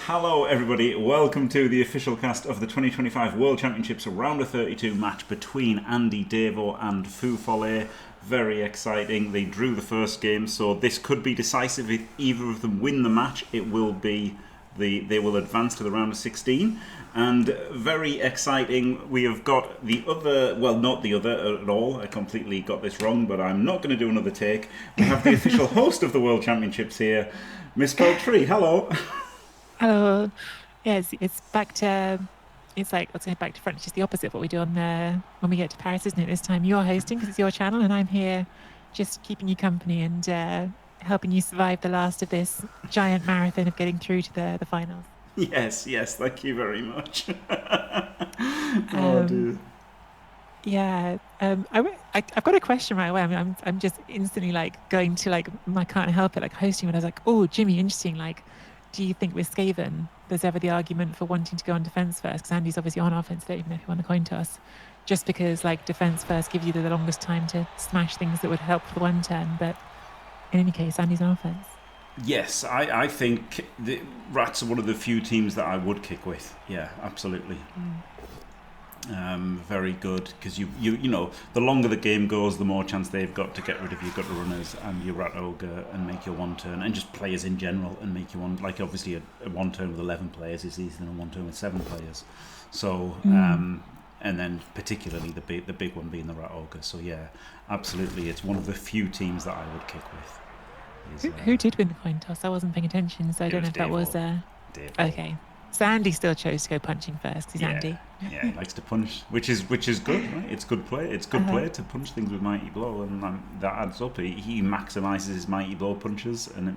Hello everybody, welcome to the official cast of the 2025 World Championships Round of 32 match between AndyDavo and Feufollet. Very exciting. They drew the first game, so this could be decisive. If either of them win the match, they will advance to the round of 16. And very exciting, we have got the other, well, not the other at all. I completely got this wrong, but I'm not going to do another take. We have the official host of the World Championships here, Miss Peltry. Hello. Hello. Yeah, it's back to, it's like, I'd say back to front. It's just the opposite of what we do on when we get to Paris, isn't it? This time you're hosting because it's your channel, and I'm here just keeping you company and helping you survive the last of this giant marathon of getting through to the finals. Yes, thank you very much. Oh Um, dear. yeah, I've got a question right away. I mean, I'm just instantly like going to like I can't help it like hosting when I was like, oh, Jimmy, interesting. Like, do you think with Skaven, there's ever the argument for wanting to go on defense first? Because Andy's obviously on offense. I don't even know if you want to coin toss, just because like defense first gives you the longest time to smash things that would help for one turn. But in any case, Andy's on offense. Yes, I think the Rats are one of the few teams that I would kick with. Yeah, absolutely. Mm. Very good, because you know, the longer the game goes, the more chance they've got to get rid of your gutter runners and your rat ogre and make your one turn, and just players in general and make you one. Like obviously a one turn with 11 players is easier than a one turn with 7 players. So and then particularly the big one being the rat ogre. So yeah, absolutely, it's one of the few teams that I would kick with. Who did win the coin toss? I wasn't paying attention, so I don't know if that was Dave. okay. So Andy still chose to go punching first. He's Andy. Yeah, he likes to punch, which is good, right? It's good play. It's good play to punch things with mighty blow, and that adds up. He maximises his mighty blow punches, and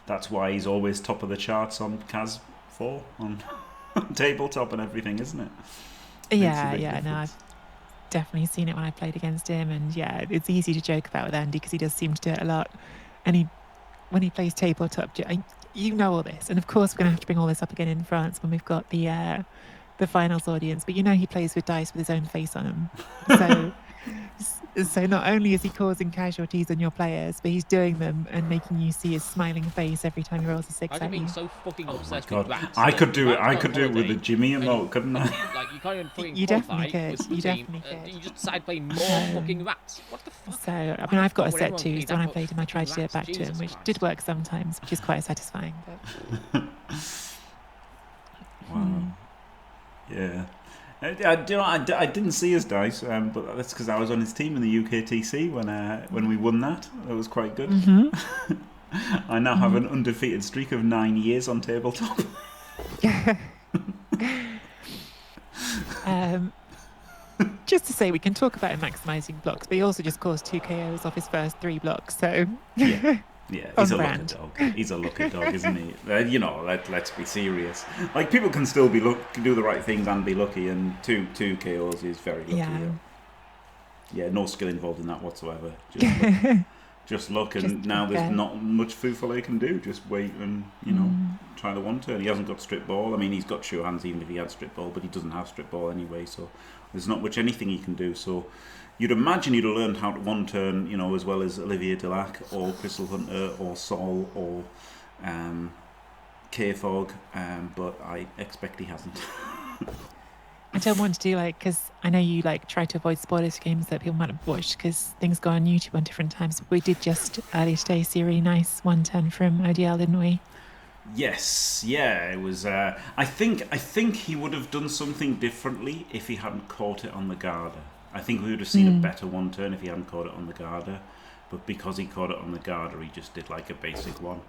that's why he's always top of the charts on CAS 4 on tabletop and everything, isn't it? Yeah. No, I've definitely seen it when I played against him, and yeah, it's easy to joke about with Andy because he does seem to do it a lot. And when he plays tabletop, you know all this, and of course we're going to have to bring all this up again in France when we've got the finals audience. But you know he plays with dice with his own face on them, so not only is he causing casualties on your players, but he's doing them and making you see his smiling face every time he rolls a 6 I've at been you. so fucking obsessed God, with rats. I could do it. I Rats could do it with the Jimmy emote, couldn't I? Like you can't even fucking You definitely qualify could. with You the team. definitely could. You just decide playing more fucking rats. What the fuck? So I mean, I've got a set Everyone too. plays So when I that played him, I tried to do it back to him, Jesus which Christ. did work sometimes, which is quite satisfying. But Wow. Yeah. I didn't see his dice, but that's because I was on his team in the UKTC when we won that. That was quite good. I now have an undefeated streak of 9 years on tabletop. Just to say, we can talk about him maximising blocks, but he also just caused 2 KOs off his first 3 blocks. So Yeah, On he's a lucky brand. dog. He's a lucky dog, isn't he? Let's be serious. Like people can still do the right things and be lucky, and two KOs is very lucky. Yeah, no skill involved in that whatsoever. Just luck, and Just now there's luck. not much Feufollet can do. Just wait and try the one turn. He hasn't got strip ball. I mean, he's got sure hands even if he had strip ball, but he doesn't have strip ball anyway. So there's not much anything he can do. So you'd imagine he'd have learned how to one turn, as well as Olivier Delac or Crystal Hunter or Sol or K-Fog, but I expect he hasn't. I don't want to do because I know you try to avoid spoilers for games that people might have watched because things go on YouTube on different times. But we did just earlier today see a really nice 1-turn from ODL, didn't we? Yes, yeah, it was. I think he would have done something differently if he hadn't caught it on the Garda. I think we would have seen a better one turn if he hadn't caught it on the Garda, but because he caught it on the Garda, he just did like a basic one.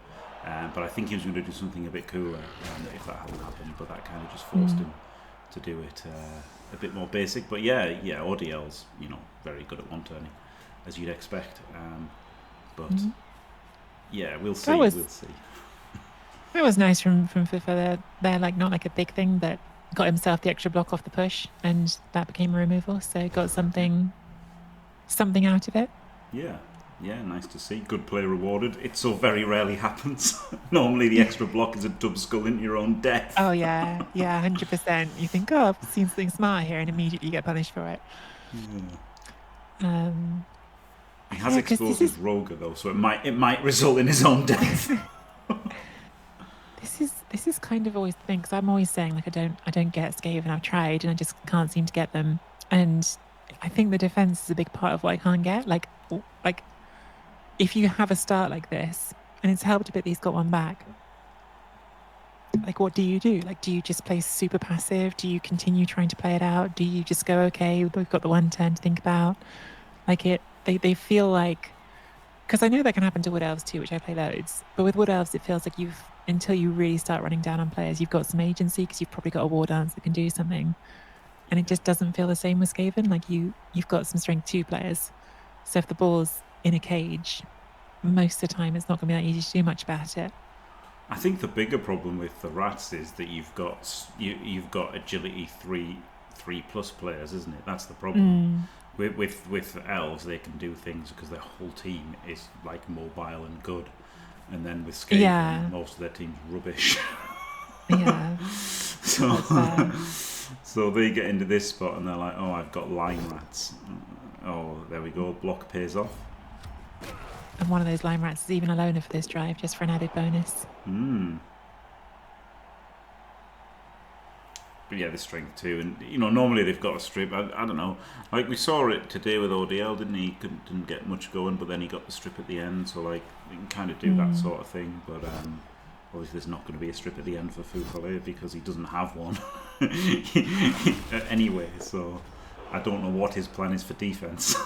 But I think he was going to do something a bit cooler if that hadn't happened. But that kind of just forced him to do it a bit more basic. But yeah, ODL's very good at one turning, as you'd expect. But yeah, we'll see. We'll see. It was nice from FIFA. They're not like a big thing, but got himself the extra block off the push, and that became a removal. So got something out of it. Yeah, nice to see. Good play rewarded. It so very rarely happens. Normally the extra block is a dub skull into your own death. Oh yeah, 100%. You think, oh, I've seen something smart here, and immediately you get punished for it. Yeah. He has exposed his Roger though, so it might result in his own death. this is kind of always the thing, because I'm always saying like I don't get Skaven. I've tried and I just can't seem to get them. And I think the defense is a big part of what I can't get. Like if you have a start like this, and it's helped a bit that he's got one back. Like, what do you do? Like, do you just play super passive? Do you continue trying to play it out? Do you just go, okay, we've got the one turn to think about? Like they feel like, because I know that can happen to Wood Elves too, which I play loads. But with Wood Elves, it feels like until you really start running down on players, you've got some agency because you've probably got a War Dance that can do something. And it just doesn't feel the same with Skaven. Like you've got some strength 2 players. So if the ball's in a cage, most of the time it's not going to be that easy to do much about it. I think the bigger problem with the rats is that you've got agility 3+ players, isn't it? That's the problem. With elves, they can do things because their whole team is like mobile and good, and then with Skaven, most of their team's rubbish. Yeah. So they get into this spot and they're like, oh, I've got line rats. Oh, there we go. Block pays off. And one of those line rats is even a loner for this drive, just for an added bonus. But yeah, the strength too, and normally they've got a strip. I don't know, like we saw it today with ODL, didn't he? Didn't get much going, but then he got the strip at the end. So like you can kind of do that sort of thing. But obviously there's not going to be a strip at the end for Feufollet because he doesn't have one anyway. So I don't know what his plan is for defense.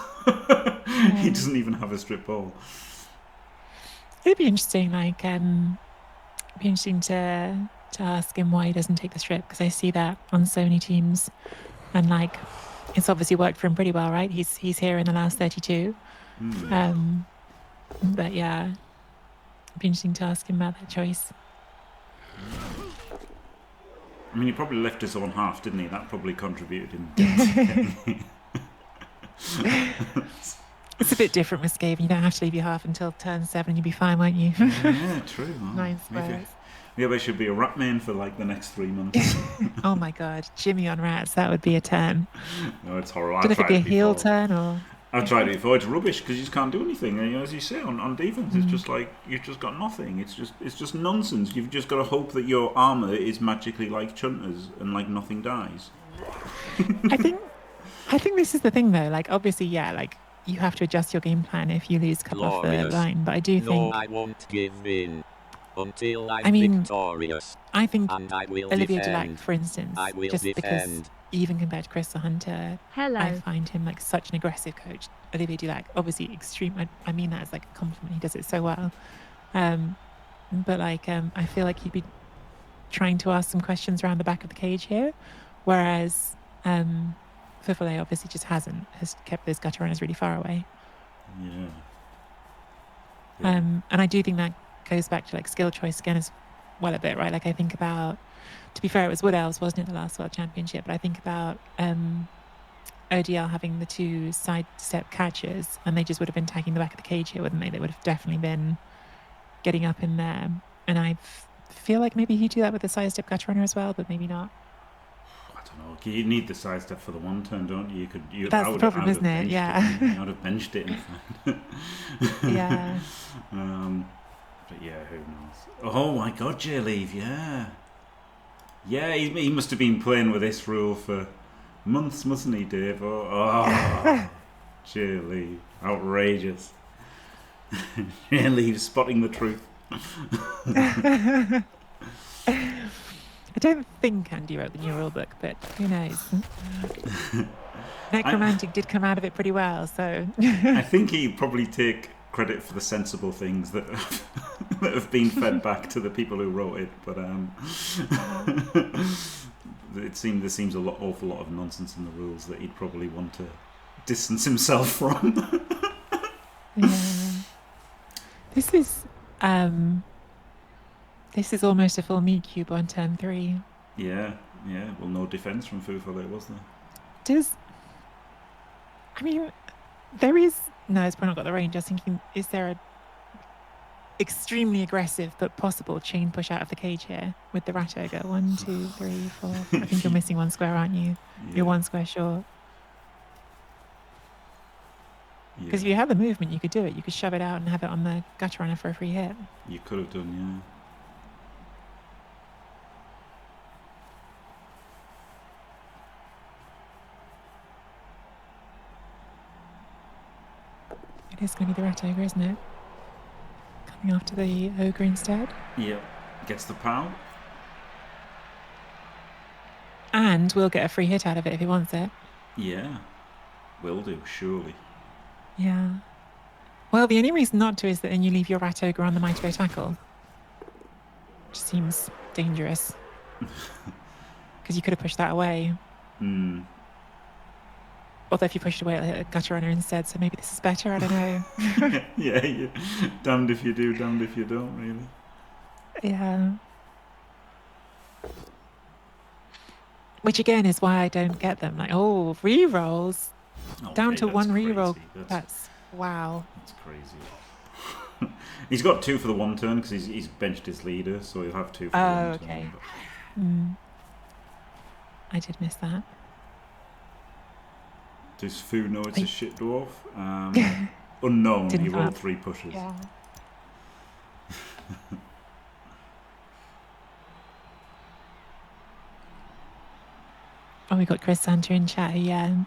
He doesn't even have a strip ball. It'd be interesting, to ask him why he doesn't take the strip, because I see that on so many teams, and like it's obviously worked for him pretty well, right? He's here in the last 32. But yeah, it'd be interesting to ask him about that choice. I mean, he probably left his own half, didn't he? That probably contributed him. It's a bit different with Skaven. You don't have to leave your half until turn 7. You'll be fine, won't you? Yeah, true. Well, 9 squares. Maybe I should be a rat man for like the next 3 months. Oh my god, Jimmy on rats, that would be a turn. No, it's horrible. Did it be a heel turn or? I've tried it before. It's rubbish because you just can't do anything. And, as you say, on defense, it's just like you've just got nothing. It's just nonsense. You've just got to hope that your armor is magically like Chunter's and like nothing dies. I think this is the thing though. Like obviously, yeah, like you have to adjust your game plan if you lose a couple off the line. But I do think. No, I won't give in until I'm victorious. I think and I will Olivier defend. Dulac, for instance, I will just defend. because even compared to Chris the Hunter, I find him like such an aggressive coach. Olivier Dulac, obviously extreme. I mean that as like a compliment. He does it so well. But like I feel like he'd be trying to ask some questions around the back of the cage here, whereas Feufollet obviously just has kept those gutter runners really far away. Yeah. And I do think that goes back to like skill choice again as well a bit, right? Like I think about, to be fair, it was Wood Elves, wasn't it, the last World Championship? But I think about ODL having the 2 side step catches, and they just would have been tagging the back of the cage here, wouldn't they? They would have definitely been getting up in there. And I feel like maybe he'd do that with the side step gutter runner as well, but maybe not. I don't know. You need the side step for the 1 turn, don't you? That's the problem, isn't it? Yeah. I would have benched it, in fact. Yeah. But yeah, who knows? Oh my god, J-Leave, yeah. Yeah, he must have been playing with this rule for months, mustn't he, Dave? Oh, J-Leave. Outrageous. J-Leave spotting the truth. I don't think Andy wrote the new rule book, but who knows? Necromantic did come out of it pretty well, so... I think he'd probably take credit for the sensible things that have been fed back to the people who wrote it, but there seems awful lot of nonsense in the rules that he'd probably want to distance himself from. Yeah. This is almost a full meat cube on turn 3. Yeah. Well, no defense from Feufollet, was there? There is. No, it's probably not got the range. I was thinking, is there a extremely aggressive but possible chain push out of the cage here with the rat ogre? 1, 2, 3, 4. I think you're missing 1 square, aren't you? Yeah. You're 1 square short. Because if you had the movement, you could do it. You could shove it out and have it on the gutter runner for a free hit. You could have done, It is going to be the rat ogre, isn't it? Coming after the ogre instead. Yep. Gets the POW. And we'll get a free hit out of it if he wants it. Yeah. Will do, surely. Yeah. Well, the only reason not to is that then you leave your rat ogre on the mighty blow tackle. Which seems dangerous. Because you could have pushed that away. Hmm. Although if you pushed away, it'll hit a gutter runner instead, so maybe this is better, I don't know. Yeah. Damned if you do, damned if you don't, really. Yeah. Which again is why I don't get them. Like, oh, re-rolls. Down to one re-roll. That's wow. That's crazy. He's got 2 for the 1 turn because he's benched his leader, so he'll have 2 for the 1 okay. turn. I did miss that. Does Fu know it's a shit dwarf? Unknown. He rolled 3 pushes. Yeah. Oh, we got Chris Santa in chat who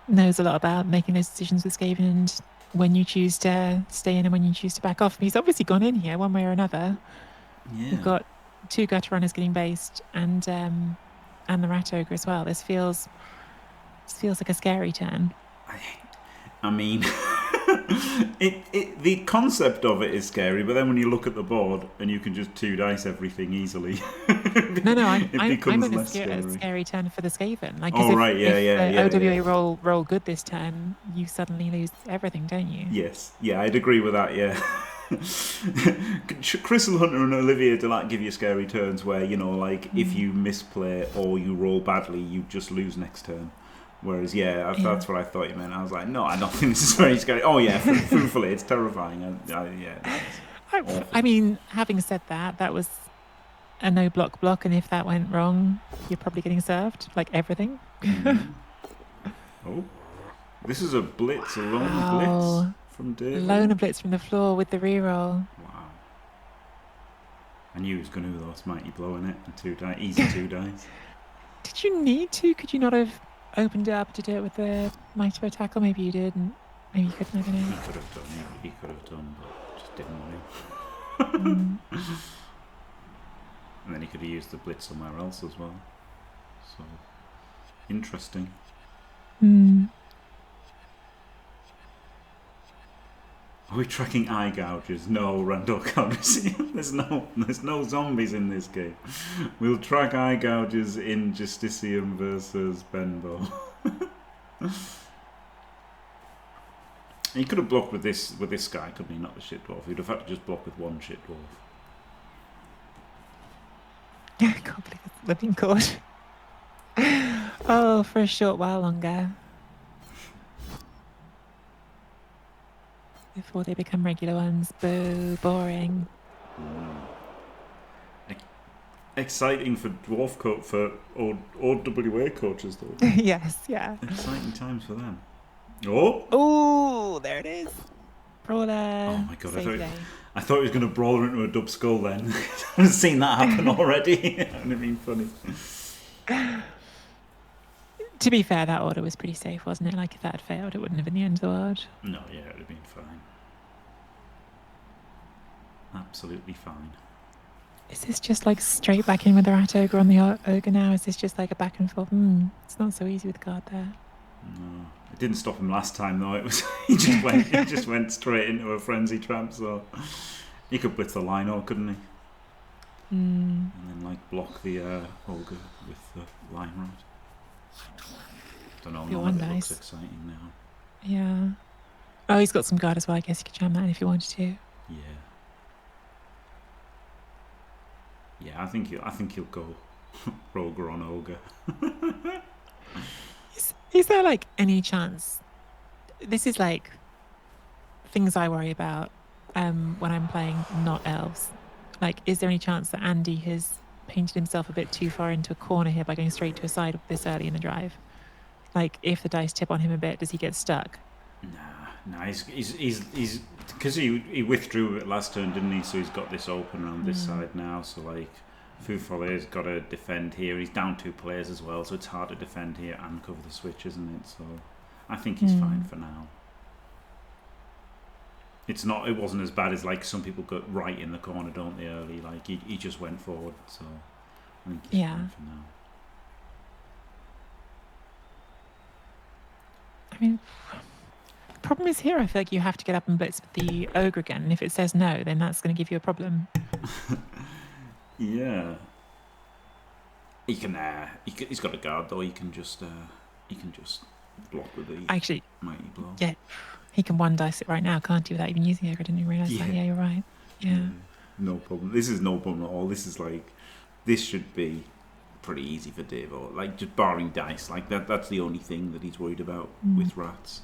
knows a lot about making those decisions with Skaven and when you choose to stay in and when you choose to back off. He's obviously gone in here one way or another. Yeah. We've got 2 gutter runners getting based and the rat ogre as well. This feels like a scary turn. I mean, the concept of it is scary, but then when you look at the board and you can just 2 dice everything easily, I'm in a scary turn for the Skaven. Like, oh, right, if OWA roll good this turn, you suddenly lose everything, don't you? Yes, yeah, I'd agree with that. Yeah. Crystal Hunter and Olivia do like give you scary turns where, you know, like if you misplay or you roll badly, you just lose next turn. Whereas, that's what I thought you meant. I was like, no, I don't think this is very scary. Oh, yeah, Feufollet, it's terrifying. I mean, having said that, that was a no block, and if that went wrong, you're probably getting served, like everything. Oh, this is a blitz, a lone blitz from David. Lone blitz from the floor with the reroll. Wow. I knew he was going to do those mighty blow in it. Easy 2 dice. Did you need to? Could you not have opened it up to do it with the mighty blow tackle? Maybe you did, and maybe you couldn't. I don't know. He could have done, but just didn't want to. And then he could have used the blitz somewhere else as well. So interesting. Are we tracking eye gouges? No, Randall Calrissian. There's no zombies in this game. We'll track eye gouges in Justician versus Benbow. He could have blocked with this guy, couldn't he? Not the shit dwarf. He'd have had to just block with 1 shit dwarf. I can't believe it's living caught. Oh, for a short while longer. Before they become regular ones. Boo, boring. Exciting for OWA coaches, though. Yes, yeah. Exciting times for them. Oh, there it is. Brawler. Oh my god, I thought he was going to brawler into a dub skull then. I've seen that happen already. It would have been funny. To be fair, that order was pretty safe, wasn't it? Like, if that had failed, it wouldn't have been the end of the world. No, yeah, it would have been fine. Absolutely fine. Is this just like straight back in with the rat ogre on the ogre now? Is this just like a back and forth? It's not so easy with guard there. No, it didn't stop him last time though. It was he just went straight into a frenzy trap. So he could blitz the line, or couldn't he? And then like block the ogre with the line rod. Don't know. Your one it dice. Looks exciting now. Yeah. Oh, he's got some guard as well. I guess you could jam that in if you wanted to. Yeah. Yeah, I think he'll go Roger on ogre. Is there like any chance? This is like things I worry about when I'm playing not elves. Like, is there any chance that Andy has painted himself a bit too far into a corner here by going straight to a side this early in the drive? Like, if the dice tip on him a bit, does he get stuck? Nah. He's because he withdrew it last turn, didn't he? So he's got this open around this side now. So like, Feufollet's got to defend here. He's down 2 players as well, so it's hard to defend here and cover the switch, isn't it? So I think he's fine for now. It's not. It wasn't as bad as like some people got right in the corner, don't they? Early, like he just went forward. So I think he's fine for now. I mean, the problem is here. I feel like you have to get up and blitz with the ogre again, and if it says no, then that's going to give you a problem. Yeah. He can. He's got a guard though. He can just block with the Actually, mighty blow. Yeah, he can one dice it right now, can't he? Without even using ogre. I didn't even realise that. Yeah, you're right. Yeah. No problem. This is no problem at all. This is like, this should be pretty easy for Davo. Like just barring dice. Like that's the only thing that he's worried about with rats.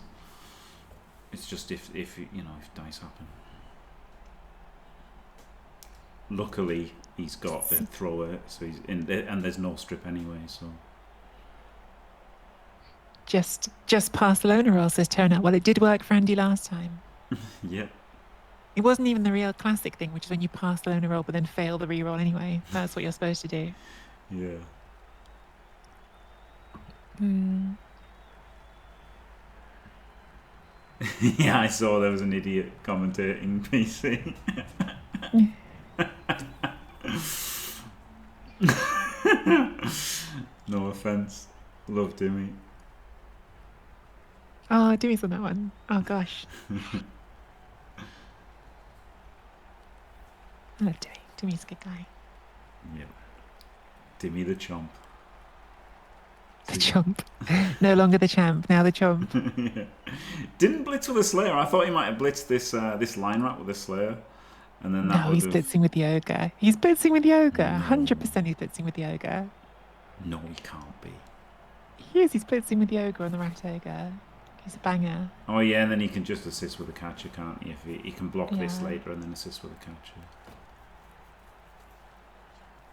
It's just if dice happen. Luckily, he's got the thrower, so he's in there, and there's no strip anyway. So Just past the loner roll, says Turnout. Well, it did work for Andy last time. yeah. It wasn't even the real classic thing, which is when you pass the loner roll but then fail the reroll anyway. That's what you're supposed to do. Yeah. Yeah, I saw there was an idiot commentating PC. No offense. Love Dimmy. Oh, Dimmy's on that one. Oh, gosh. I love Dimmy. Dimmy's a good guy. Yeah. Dimmy the chomp. The chomp. No longer the champ, now the chomp. Yeah. Didn't blitz with a Slayer. I thought he might have blitzed this line rat with a Slayer. And then that No, he's blitzing with the ogre. He's blitzing with the ogre. 100% he's blitzing with the ogre. No, he can't be. He is. He's blitzing with the ogre on the rat ogre. He's a banger. Oh, yeah, and then he can just assist with the catcher, can't he? If he can block this later and then assist with the catcher.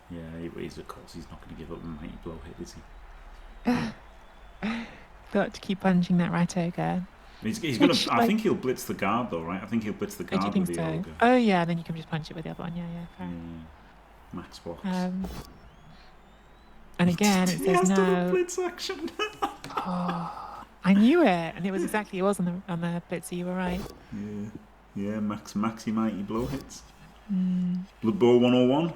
Yeah, he's of course he's not going to give up the mighty blow hit, is he? Got to keep punching that rat ogre. He's going to. I think he'll blitz the guard though, right? I think he'll blitz the guard with the ogre. Oh yeah, then you can just punch it with the other one. Yeah, fair. Max box. And again, it says no. Done a blitz action. Oh, I knew it, and it was exactly it was on the blitzer. You were right. Yeah. Maxi mighty blow hits. Blood Bowl 101.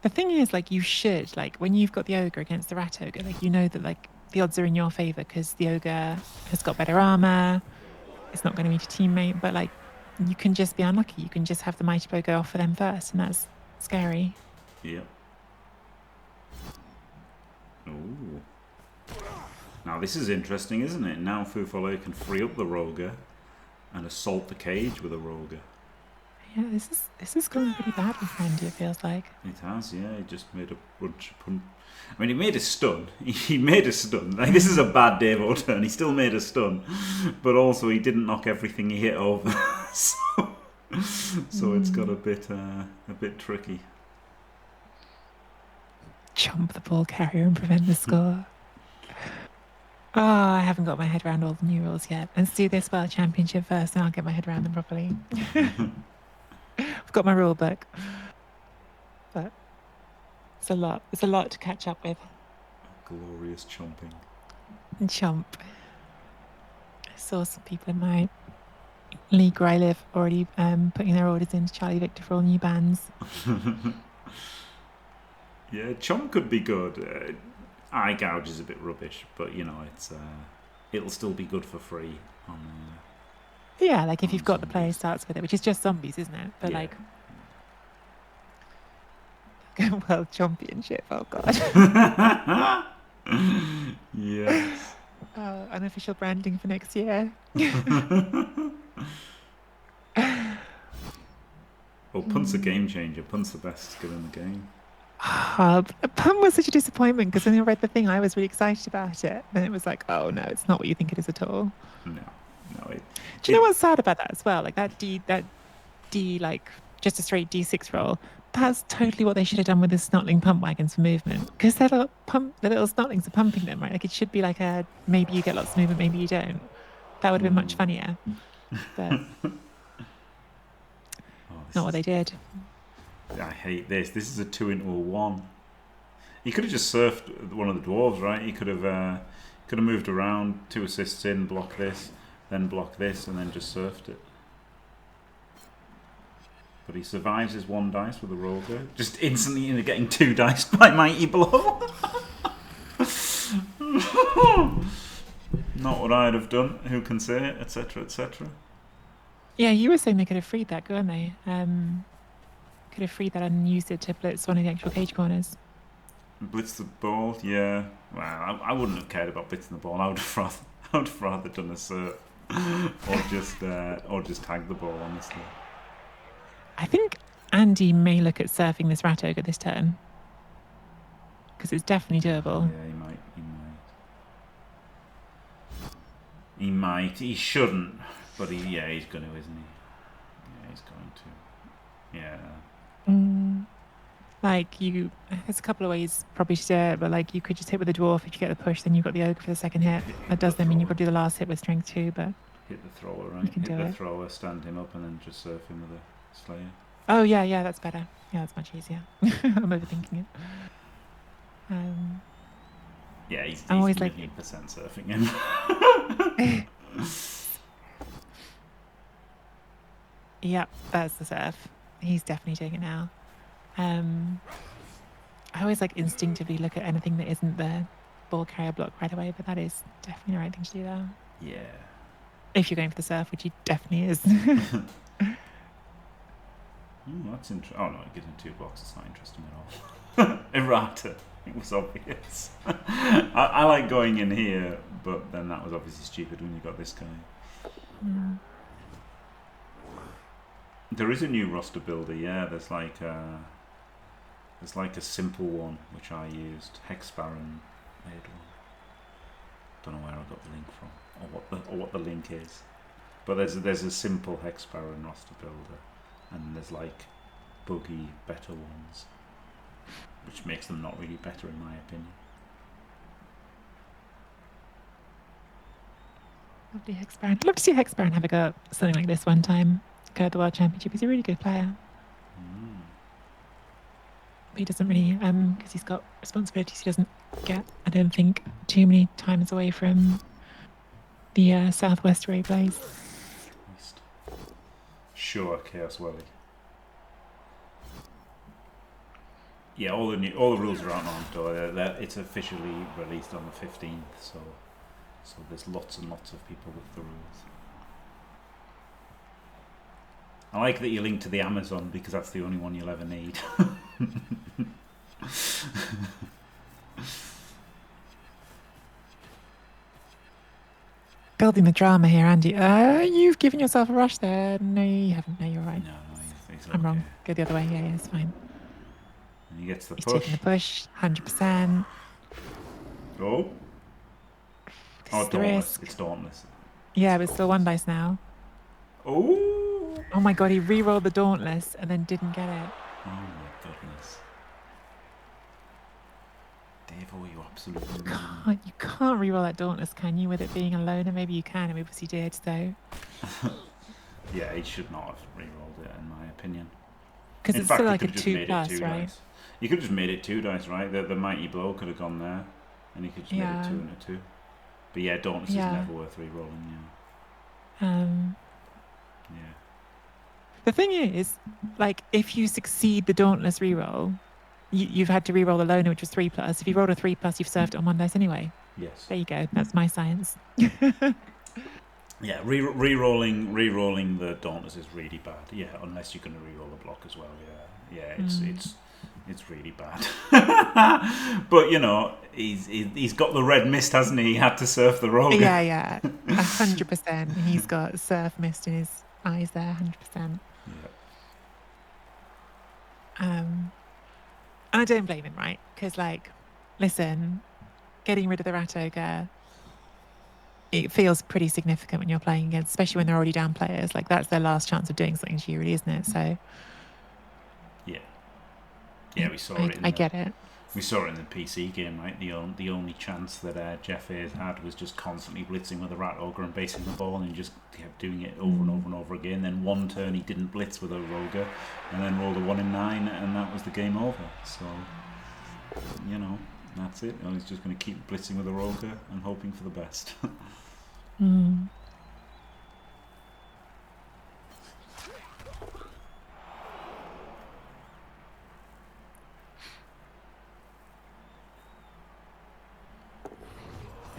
The thing is, like, you should, like, when you've got the ogre against the rat ogre, like, you know that, like, the odds are in your favour because the ogre has got better armour, it's not going to meet a teammate, but, like, you can just be unlucky. You can just have the mighty blow go off for them first, and that's scary. Yeah. Oh. Now, this is interesting, isn't it? Now Feufollet can free up the Roger and assault the cage with a Roger. Yeah, this is going pretty bad with Randy, it feels like. It has, yeah. He just made a bunch of punch. I mean, he made a stun. He made a stun. Like, this is a bad Davo turn. He still made a stun, but also he didn't knock everything he hit over. so it's got a bit tricky. Jump the ball carrier and prevent the score. Oh, I haven't got my head around all the new rules yet. Let's do this World Championship first, and I'll get my head around them properly. I've got my rule book, but it's a lot. It's a lot to catch up with. Glorious chomping. And chomp. I saw some people in my league where I live already putting their orders into Charlie Victor for all new bands. Yeah, chomp could be good. Eye gouge is a bit rubbish, but you know it'll still be good for free on. Yeah, like if you've got the player starts with it, which is just zombies, isn't it? But like World Championship, oh god. Yes. Unofficial branding for next year. Well, Punt's a game changer. Punt's the best skill in the game. Punt was such a disappointment because when I read the thing, I was really excited about it. And it was like, oh no, it's not what you think it is at all. No. Do you know what's sad about that as well? Like that D, like just a straight D6 roll. That's totally what they should have done with the snotling pump wagons for movement. Because the little snotlings are pumping them, right? Like it should be like maybe you get lots of movement, maybe you don't. That would have been much funnier. But not what they did. I hate this. This is a 2-into-1. He could have just surfed one of the dwarves, right? He could have moved around, 2 assists in, block this, then block this, and then just surfed it. But he survives his 1 dice with a roller, just instantly getting 2 dice by Mighty Blow. Not what I'd have done. Who can say it, etc., etc. Yeah, you were saying they could have freed that, couldn't they? Could have freed that and used it to blitz one of the actual cage corners. Blitz the ball, yeah. Well, I wouldn't have cared about blitzing the ball. I would have rather done a surf, or just tag the ball. Honestly, I think Andy may look at surfing this rat ogre this turn because it's definitely doable. Yeah, he might. He shouldn't, but he's going to, isn't he? Yeah, he's going to. Yeah. Like there's a couple of ways probably to do it, but like you could just hit with the dwarf. If you get the push, then you've got the ogre for the second hit. That does then mean you've got to do the last hit with strength 2, but hit the thrower, right? You can hit do the it. thrower, stand him up, and then just surf him with a slayer. Oh yeah, that's better. Yeah, that's much easier. I'm overthinking it. Yeah, he's always 100% surfing him. Yep, that's the surf. He's definitely doing it now. I always like instinctively look at anything that isn't the ball carrier block right away, but that is definitely the right thing to do there. Yeah. If you're going for the surf, which he definitely is. That's interesting. Oh no, it gives him 2 blocks. It's not interesting at all. Errata. It was obvious. I like going in here, but then that was obviously stupid when you got this guy. Mm. There is a new roster builder, yeah. There's like a simple one which I used. Hex Baron made one. Don't know where I got the link from, or what the link is. But there's a simple Hex Baron roster builder, and there's like buggy better ones, which makes them not really better in my opinion. Lovely Hex Baron. I'd love to see Hex Baron have a go at something like this one time. Go at the World Championship. He's a really good player. But he doesn't really, because he's got responsibilities, he doesn't get, I don't think, too many times away from the southwest where he plays. Sure, Chaos Welly. Yeah, all the rules are out on door. It's officially released on the 15th, so there's lots and lots of people with the rules. I like that you link to the Amazon because that's the only one you'll ever need. Building the drama here, Andy. You've given yourself a rush there. No, you haven't. No, you're right. No, he's I'm wrong. Go the other way. Yeah, it's fine. And he gets the He's push. taking the push, 100%. Oh. This is the risk. It's Dauntless. Yeah, but it's still 1 dice now. Oh. Oh my god, he re-rolled the Dauntless and then didn't get it. Oh my goodness. Davo, you absolutely You can't re-roll that Dauntless, can you, with it being a loner? Maybe you can, and obviously did, so... Yeah, he should not have re-rolled it, in my opinion. Because it's still like a 2+, two right? Dice. You could have just made it 2 dice, right? The Mighty Blow could have gone there, and you could just made it 2 and a 2. But yeah, Dauntless is never worth re-rolling, yeah. The thing is, like, if you succeed the Dauntless re-roll, you've had to re-roll the loner, which was 3+. If you rolled a 3+, you've served it on 1 dice anyway. Yes. There you go. That's my science. Yeah, re-rolling the Dauntless is really bad. Yeah, unless you're going to re-roll the block as well. Yeah, it's really bad. But you know, he's got the red mist, hasn't he? He had to surf the rogue. Yeah, 100%. He's got surf mist in his eyes there, 100%. Yeah. And I don't blame him, right? Because, like, listen, getting rid of the rat ogre, it feels pretty significant when you're playing against, especially when they're already down players. Like, that's their last chance of doing something to you, really, isn't it? So, yeah, we saw it. I get it. We saw it in the PC game, right? The only chance that Jeff Hayes had was just constantly blitzing with a rat ogre and basing the ball, and he just kept doing it over and over and over again. Then one turn he didn't blitz with a ogre, and then rolled a 1 in 9, and that was the game over. So you know, that's it. He's just going to keep blitzing with a Roger and hoping for the best. Mm.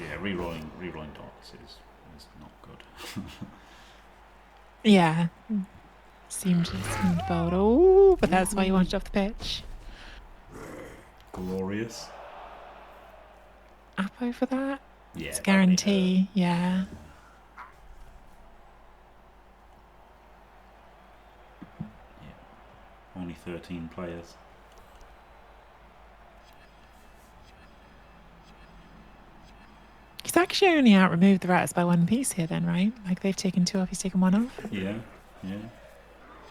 Yeah, rerolling dots is not good. Yeah. Seemed bold. Oh, but that's why you wanted off the pitch. Glorious. Appo for that? Yeah, It's a that'd be her. guarantee. Yeah. Yeah. Only 13 players. He's actually only out-removed the rats by one piece here then, right? Like they've taken 2 off, he's taken 1 off. Yeah, yeah.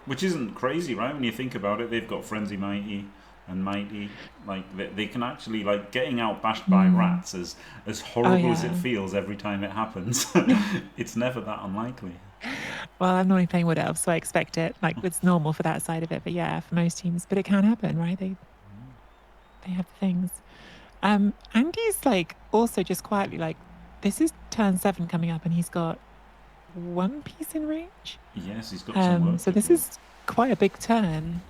Which isn't crazy, right? When you think about it, they've got Frenzy Mighty and Mighty. Like, they can actually, like, getting out bashed by rats, as horrible as it feels every time it happens, it's never that unlikely. Well, I'm only playing Wood Elves, so I expect it. Like, it's normal for that side of it. But yeah, for most teams. But it can happen, right? They have things. Andy's, like, also just quietly, like, this is turn 7 coming up, and he's got 1 piece in range. Yes, he's got some work so to this do. is quite a big turn.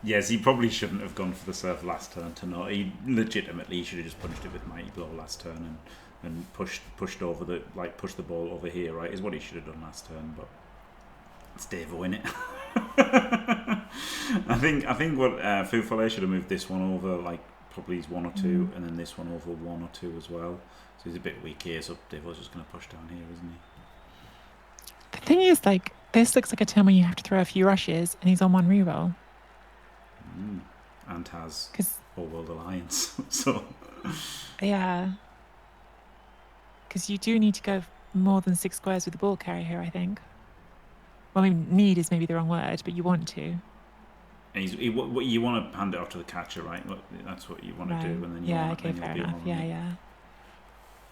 Yes, he probably shouldn't have gone for the surf last turn to not. He legitimately should have just punished it with Mighty Blow last turn and pushed over the pushed the ball over here, right? Is what he should have done last turn, but it's Davo in it. I think what Feufollet should have moved this one over, like probably he's 1 or 2, and then this one over 1 or 2 as well. So he's a bit weak here, so Davo's just going to push down here, isn't he? The thing is, like, this looks like a turn where you have to throw a few rushes, and he's on 1 reroll. And has 'Cause- All World Alliance, so Yeah. Because you do need to go more than 6 squares with the ball carrier here, I think. Well, I mean, need is maybe the wrong word, but you want to. and you want to hand it off to the catcher, right? Look, that's what you want to do, and then fair enough. Yeah.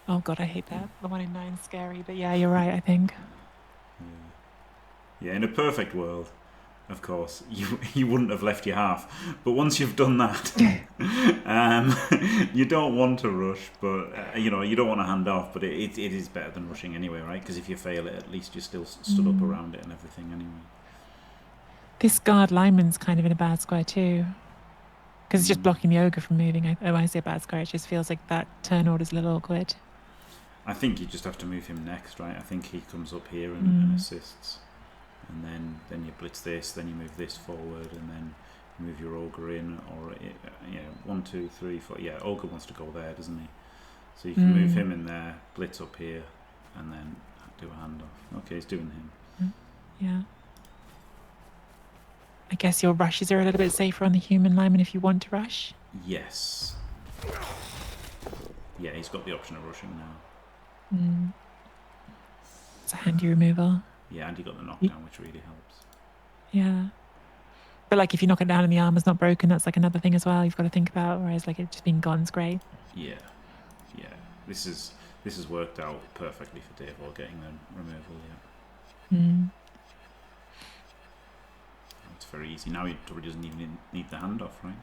Oh god, I hate that. The 1 in 9's scary, but yeah, you're right, I think. Yeah, in a perfect world, of course, you wouldn't have left your half. But once you've done that, you don't want to rush, but you don't want to hand off. But it is better than rushing anyway, right? Because if you fail it, at least you're still stood up around it and everything anyway. This guard lineman's kind of in a bad square too. Because it's just blocking the ogre from moving. When I say bad square, it just feels like that turn order's a little awkward. I think you just have to move him next, right? I think he comes up here and assists. And then you blitz this, then you move this forward, and then you move your ogre in, or 1, 2, 3, 4. Yeah, ogre wants to go there, doesn't he? So you can move him in there, blitz up here, and then do a handoff. Okay, he's doing him. Yeah. I guess your rushes are a little bit safer on the human lineman if you want to rush. Yes. Yeah, he's got the option of rushing now. It's a handy removal. Yeah, and he got the knockdown, which really helps. Yeah. But like if you knock it down and the armor's not broken, that's like another thing as well you've got to think about, whereas like it just being gone's great. Yeah. This has worked out perfectly for Davo getting the removal, yeah. It's very easy. Now he probably doesn't even need the handoff, right?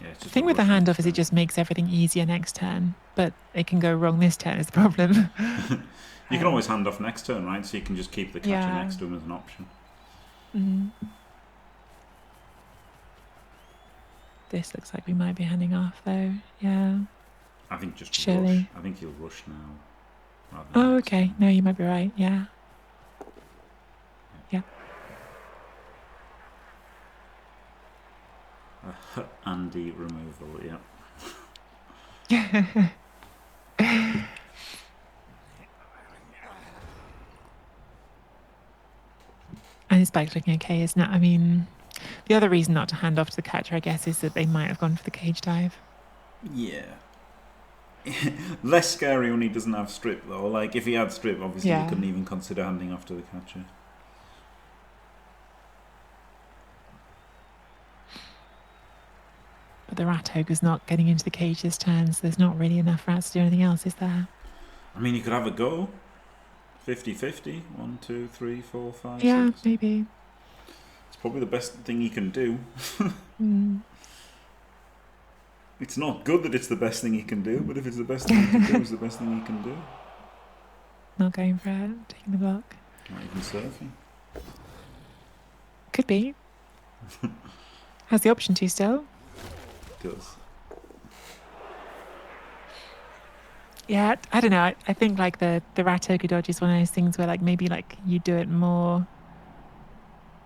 Yeah, it's just The thing with the handoff is it just makes everything easier next turn, but it can go wrong this turn is the problem. You can always hand off next turn, right? So you can just keep the catcher next to him as an option. This looks like we might be handing off though. Yeah. I think just Surely. rush. I think he'll rush now. Rather than next Okay. turn. No, you might be right. Yeah. Andy removal, yeah. And it's back looking okay, isn't it? I mean, the other reason not to hand off to the catcher, I guess, is that they might have gone for the cage dive. Yeah. Less scary when he doesn't have strip, though. Like, if he had strip, obviously you couldn't even consider handing off to the catcher. But the rat ogre's not getting into the cage this turn, so there's not really enough rats to do anything else, is there? I mean, you could have a go. 50-50. 1, 2, 3, 4, 5, Yeah, 6. maybe. It's probably the best thing he can do. It's not good that it's the best thing he can do, but if it's the best thing he can do, it's the best thing he can do. Not going for it, taking the block. Not even surfing. Could be. Has the option to still. Does. Yeah, I don't know. I think like the Ratoku dodge is one of those things where like maybe like you do it more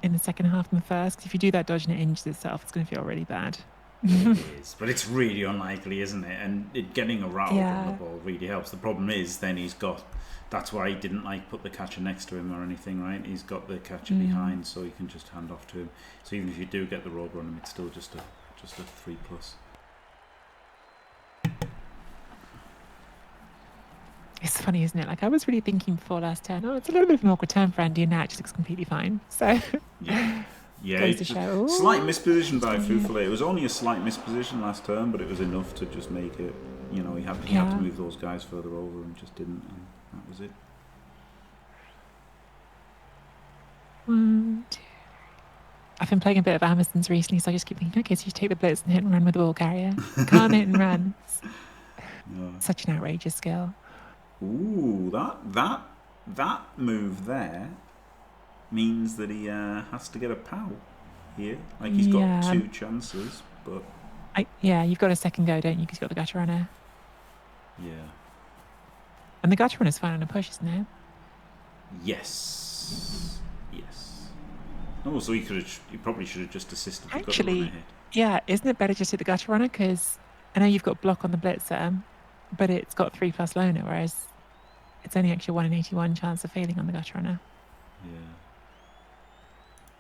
in the second half than the first. 'Cause if you do that dodge and it injures itself, it's going to feel really bad. It is, but it's really unlikely, isn't it? And getting a rattle on the Yeah. ball really helps. The problem is then he's got. That's why he didn't like put the catcher next to him or anything, right? He's got the catcher behind, so he can just hand off to him. So even if you do get the robe on him, it's still just a 3+. It's funny, isn't it? Like I was really thinking before last turn, oh, it's a little bit of an awkward turn for Andy, and now it just looks completely fine. So Yeah, goes to it's show. slight misposition by Feufollet. It was only a slight misposition last turn, but it was enough to just make it. You know, he had to move those guys further over and just didn't, and that was it. 1, 2. I've been playing a bit of Amazons recently, so I just keep thinking, okay, so you take the blitz and hit and run with the ball carrier. Can't hit and run. Such an outrageous skill. Ooh, that move there means that he has to get a POW here. Like he's got 2 chances, but you've got a second go, don't you? Because you've got the gutter runner. yeah. And the gutter runner's fine on a push, isn't it? Yes. Oh, so he probably should have just assisted the gutter runner Actually, hit. yeah, isn't it better just hit the gutter runner? Because I know you've got block on the blitzer, but it's got 3+ loner, whereas it's only actually 1 in 81 chance of failing on the gutter runner.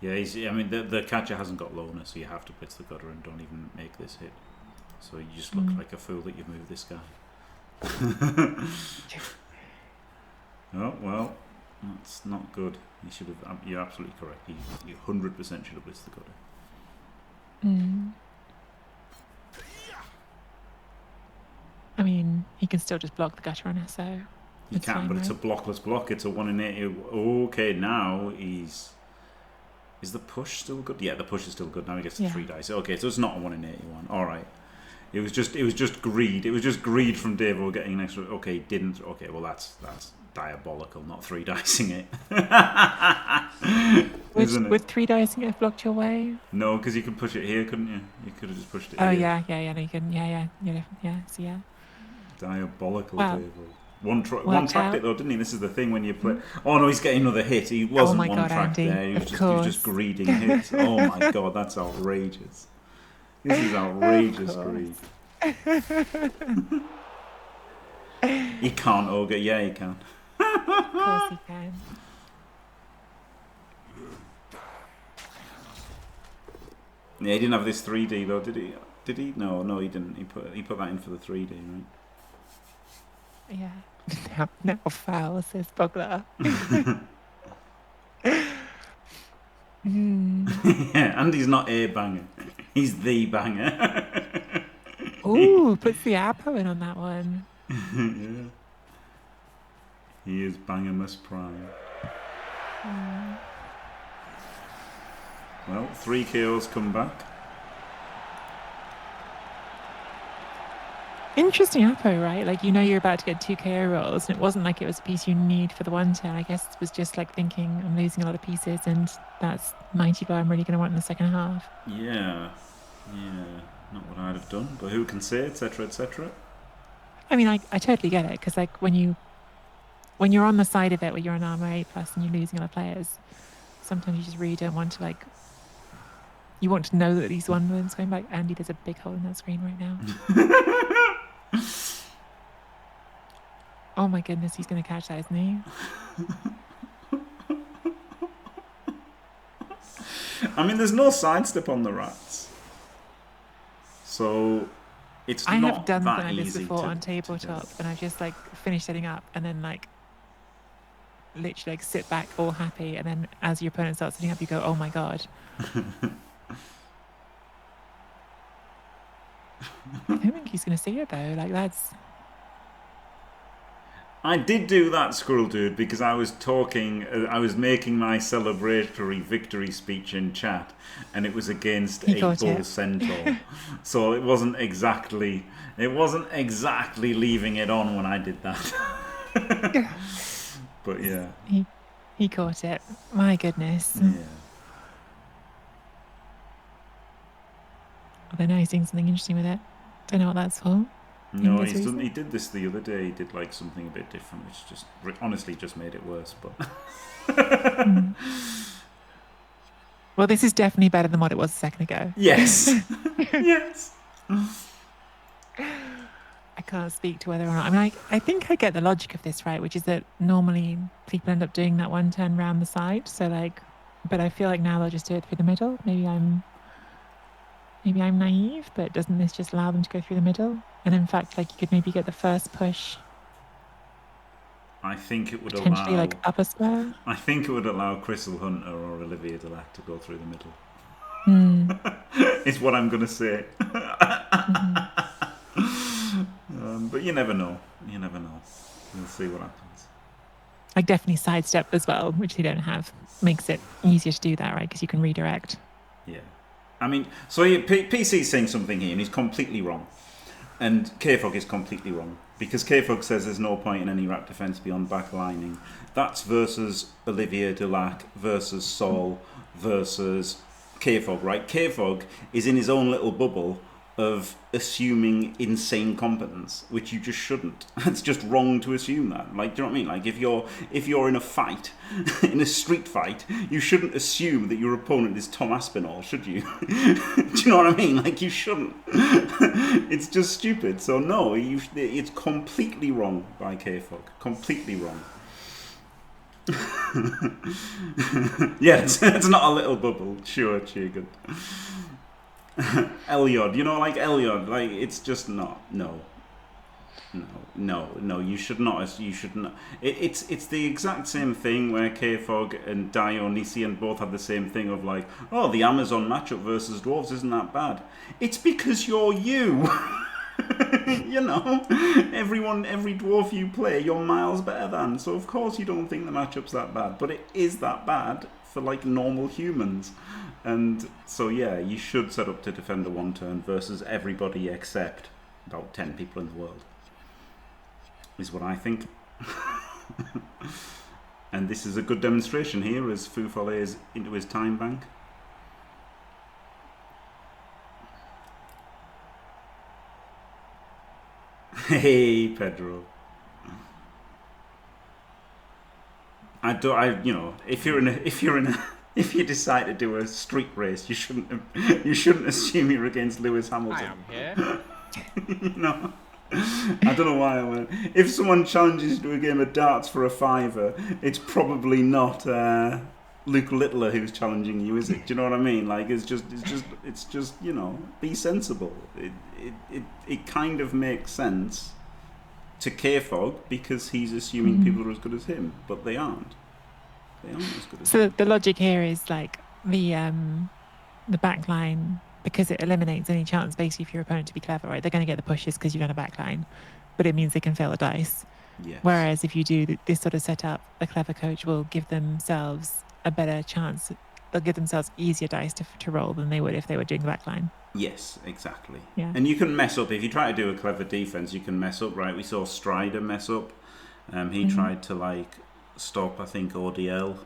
Yeah, I mean, the catcher hasn't got loner, so you have to blitz the gutter and don't even make this hit. So you just look like a fool that you've moved this guy. Oh, well, that's not good. You should have. You're absolutely correct. You 100% should have blitzed the gutter. I mean, he can still just block the gutter runner, so You can, fine, but it's a right? blockless block. It's a 1 in 80. Okay, now he's. Is the push still good? Yeah, the push is still good. Now he gets the 3 dice. Okay, so it's not a 1 in 81. All right. It was just greed. It was just greed from Davo getting an extra. Okay, didn't. Okay, well that's diabolical. Not 3 dicing it. Would 3 dicing it have blocked your way? No, because you could push it here, couldn't you? You could have just pushed it Oh here. yeah. No, you can. Yeah. So yeah. Diabolical, Wow. Davo. One tracked out. it though, didn't he? This is the thing when you play. Oh no, he's getting another hit. He wasn't my one God, tracked Andy, there. He was of just greeding hits. Oh my God, that's outrageous. This is outrageous greed. He can't ogre. Yeah, he can. Of course he can. Yeah, he didn't have this 3D though, did he? Did he? No, he didn't. He put that in for the 3D, right? Yeah. Now foul, says Bogler. Yeah, Andy's not a banger. He's the banger. Ooh, puts the Apo in on that one. Yeah. He is Bangamus Prime. Well, 3 KOs come back. Interesting Apo, right? Like, you know you're about to get 2 KO rolls, and it wasn't like it was a piece you need for the 1 turn. I guess it was just like thinking, I'm losing a lot of pieces, and that's 90 blow I'm really going to want in the second half. Yeah. Not what I'd have done, but who can say, etc., etc. I mean, I totally get it, because like when you're on the side of it where you're on armor 8+ and you're losing a lot of players, sometimes you just really don't want to like. You want to know that these 1 moves going back. Andy, there's a big hole in that screen right now. Oh my goodness, he's going to catch that, isn't he? I mean, there's no sidestep on the rats, so it's I not have done that something like this easy before to, on to tabletop, do. and I just like finished setting up, and then like literally like sit back all happy, and then as your opponent starts setting up, you go, "Oh my god." I don't think he's going to see it though. Like that's. I did do that, Squirrel Dude, because I was making my celebratory victory speech in chat, and it was against He a got bull it. centaur. So it wasn't exactly leaving it on when I did that. But yeah. He caught it. My goodness. Yeah. Although now he's doing something interesting with it. Don't know what that's for. No, Any reason? he did this the other day. He did like something a bit different, which just honestly just made it worse. But Well, this is definitely better than what it was a second ago. yes, yes. I can't speak to whether or not. I mean, I think I get the logic of this, right? Which is that normally people end up doing that one turn round the side. So like, but I feel like now they'll just do it through the middle. Maybe I'm naive, but doesn't this just allow them to go through the middle? And in fact, like you could maybe get the first push I think it would potentially allow. like upper square. I think it would allow Crystal Hunter or Olivia Delac to go through the middle. Is what I'm gonna say. But you never know. You never know. We'll see what happens. Like definitely sidestep as well, which they don't have. Makes it easier to do that, right? Because you can redirect. Yeah. I mean, so PC's saying something here, and he's completely wrong. And K-Fog is completely wrong. Because K-Fog says there's no point in any rat defense beyond backlining. That's versus Olivia Delac versus Saul versus K-Fog, right? K-Fog is in his own little bubble of assuming insane competence, which you just shouldn't. It's just wrong to assume that. Like, do you know what I mean? Like, if you're in a fight, in a street fight, you shouldn't assume that your opponent is Tom Aspinall, should you? Do you know what I mean? Like, you shouldn't. It's just stupid. So no, it's completely wrong by K-Fog. Completely wrong. Yeah, it's not a little bubble. Sure, Chigan. Elyod, like Elyod, like it's just not. No, you should not. You should not. It's the exact same thing where K-Fog and Dionysian both had the same thing of like, oh, the Amazon matchup versus dwarves isn't that bad. It's because you're you. Every dwarf you play, you're miles better than. So of course you don't think the matchup's that bad, but it is that bad for like normal humans. And so yeah, you should set up to defend a one turn versus everybody except about 10 people in the world, is what I think. And this is a good demonstration here as Feufollet is into his time bank. Hey, Pedro. If you decide to do a street race, you shouldn't assume you're against Lewis Hamilton. I am here. I don't know why I went. If someone challenges you to a game of darts for a $5, it's probably not Luke Littler who's challenging you, is it? Do you know what I mean? Like it's just be sensible. It kind of makes sense to K-Fog because he's assuming people are as good as him, but they aren't. They aren't as good as him. So the logic here is like the back line, because it eliminates any chance basically for your opponent to be clever, right? They're going to get the pushes because you've done a back line, but it means they can fail the dice. Yes. Whereas if you do this sort of setup, a clever coach will give themselves a better chance. They'll give themselves easier dice to roll than they would if they were doing the back line. Yes, exactly. Yeah. And you can mess up. If you try to do a clever defense, you can mess up, right? We saw Strider mess up. He tried to stop, I think, ODL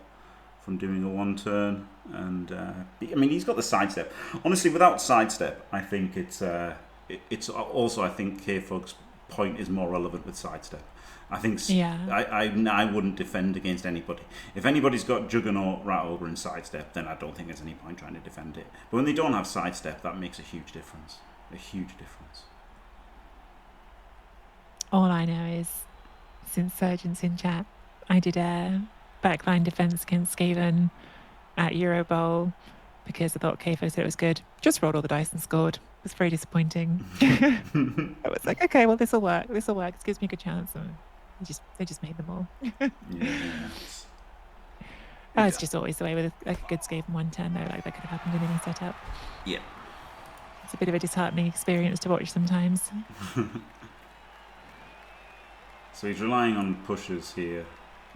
from doing a one turn, and he's got the sidestep. Honestly, without sidestep, I think it's also, I think K-Fog's point is more relevant with sidestep. I think I wouldn't defend against anybody. If anybody's got Juggernaut, Rat Ogre and sidestep, then I don't think there's any point trying to defend it. But when they don't have sidestep, that makes a huge difference. A huge difference. All I know is, since Surgeon's in chat, I did a backline defense against Skaven at Euro Bowl because I thought KFO said it was good. Just rolled all the dice and scored. It was very disappointing. I was like, okay, well, this will work. This gives me a good chance. And they just made them all. It's just always the way with a good Skaven one turn, though. Like that could have happened in any setup. Yeah. It's a bit of a disheartening experience to watch sometimes. So he's relying on pushes here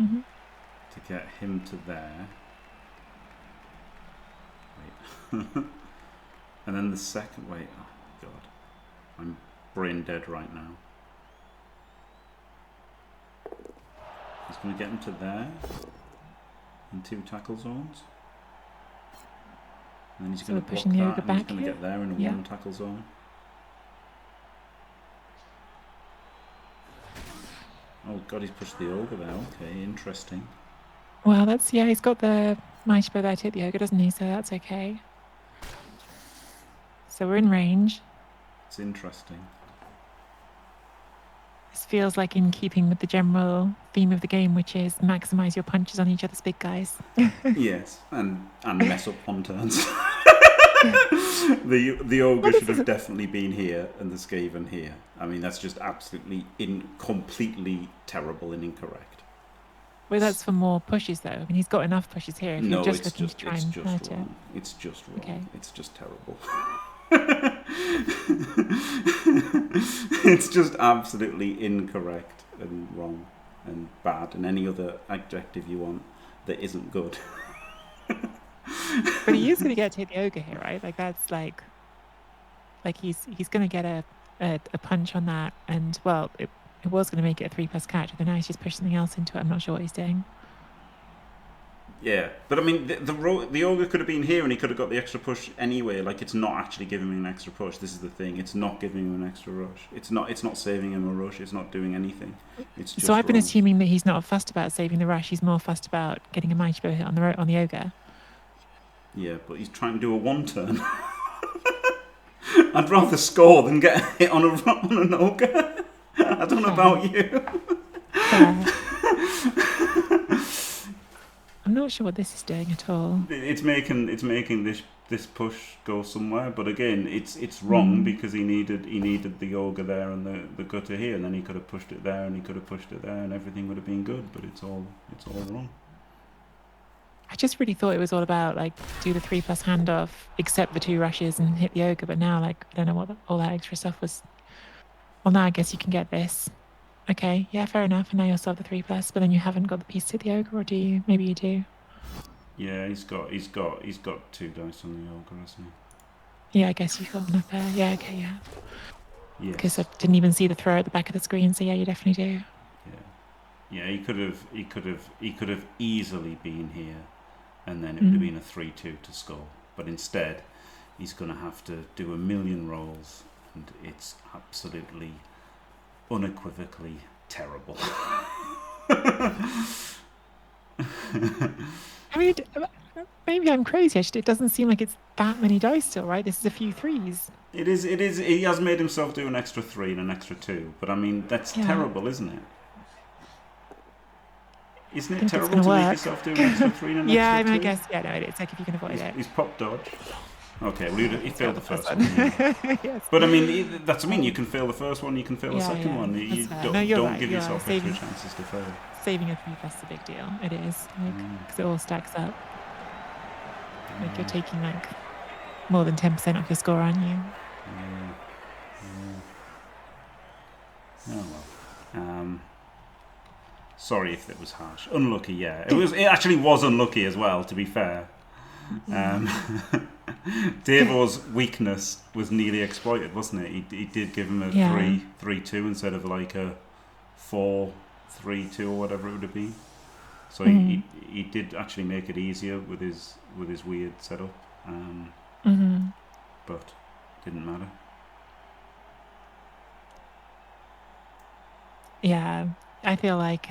Mm-hmm. to get him to there. Wait. And then the second... Wait, oh God. I'm brain dead right now. He's going to get him to there in 2 tackle zones. And then he's going to block pushing the that, ogre and he's back going to here? get there in a Yeah. 1 tackle zone. Oh God, he's pushed the ogre there. Okay, interesting. Well, he's got the mighty bow there to hit the ogre, doesn't he? So that's okay. So we're in range. It's interesting. This feels like in keeping with the general theme of the game, which is maximize your punches on each other's big guys. Yes, and mess up on turns. The ogre should have definitely been here and the Skaven here. I mean, that's just absolutely completely terrible and incorrect. Well, that's for more pushes, though. I mean, he's got enough pushes here. If No, you're just it's looking just to try and hurt it. wrong. It's just wrong. Okay. It's just terrible. It's just absolutely incorrect and wrong and bad and any other adjective you want that isn't good. But he is going to get to hit the ogre here, right? Like that's like he's going to get a punch on that, and well, it was going to make it a 3+ catch, but now he's just pushed something else into it. I'm not sure what he's doing. Yeah, but I mean, the ogre could have been here and he could have got the extra push anyway. Like, it's not actually giving him an extra push. This is the thing. It's not giving him an extra rush. It's not saving him a rush. It's not doing anything. It's just So I've been wrong. assuming that he's not fussed about saving the rush. He's more fussed about getting a mighty bow hit on the ogre. Yeah, but he's trying to do a 1 turn. I'd rather score than get a hit on an ogre. I don't know about you. I'm not sure what this is doing at all. It's making this push go somewhere, but again, it's wrong because he needed the ogre there and the gutter here, and then he could have pushed it there and he could have pushed it there, and everything would have been good. But it's all wrong. I just really thought it was all about like do the 3+ handoff, accept the 2 rushes and hit the ogre. But now, like, I don't know what all that extra stuff was. Well, now I guess you can get this. Okay, yeah, fair enough. And now you'll solve the 3+, but then you haven't got the piece to hit the ogre, or do you? Maybe you do. Yeah, he's got 2 dice on the ogre, hasn't Yeah, I guess you've got enough there. Yeah, okay, yeah. he? Yes. Because I didn't even see the throw at the back of the screen, so yeah, you definitely do. Yeah, he could have easily been here, and then it would have been a 3-2 to score. But instead, he's going to have to do a million rolls, and it's absolutely, unequivocally terrible. I mean, maybe I'm crazy. Actually, it doesn't seem like it's that many dice still, right? This is a few 3s. It is. He has made himself do an extra 3 and an extra 2, but I mean, that's terrible, isn't it? Isn't it terrible to make yourself do an extra 3 and an extra 2? Yeah, I mean, I guess, yeah, no, it's like if you can avoid it. He's pop dodge. Okay, well, he failed the first one. Yes. But I mean, that's you can fail the first one, you can fail the second one. You don't give yourself extra chances to fail. Saving a 3+ is a big deal. It is, because it all stacks up. Like you're taking like more than 10% off your score, aren't you? Oh well. Sorry if it was harsh. Unlucky, yeah. It actually was unlucky as well, to be fair. Davo's weakness was nearly exploited, wasn't it? He did give him a 3-2 instead of like a 4-3-2 or whatever it would have been. So he did actually make it easier with his weird setup. But didn't matter. Yeah, I feel like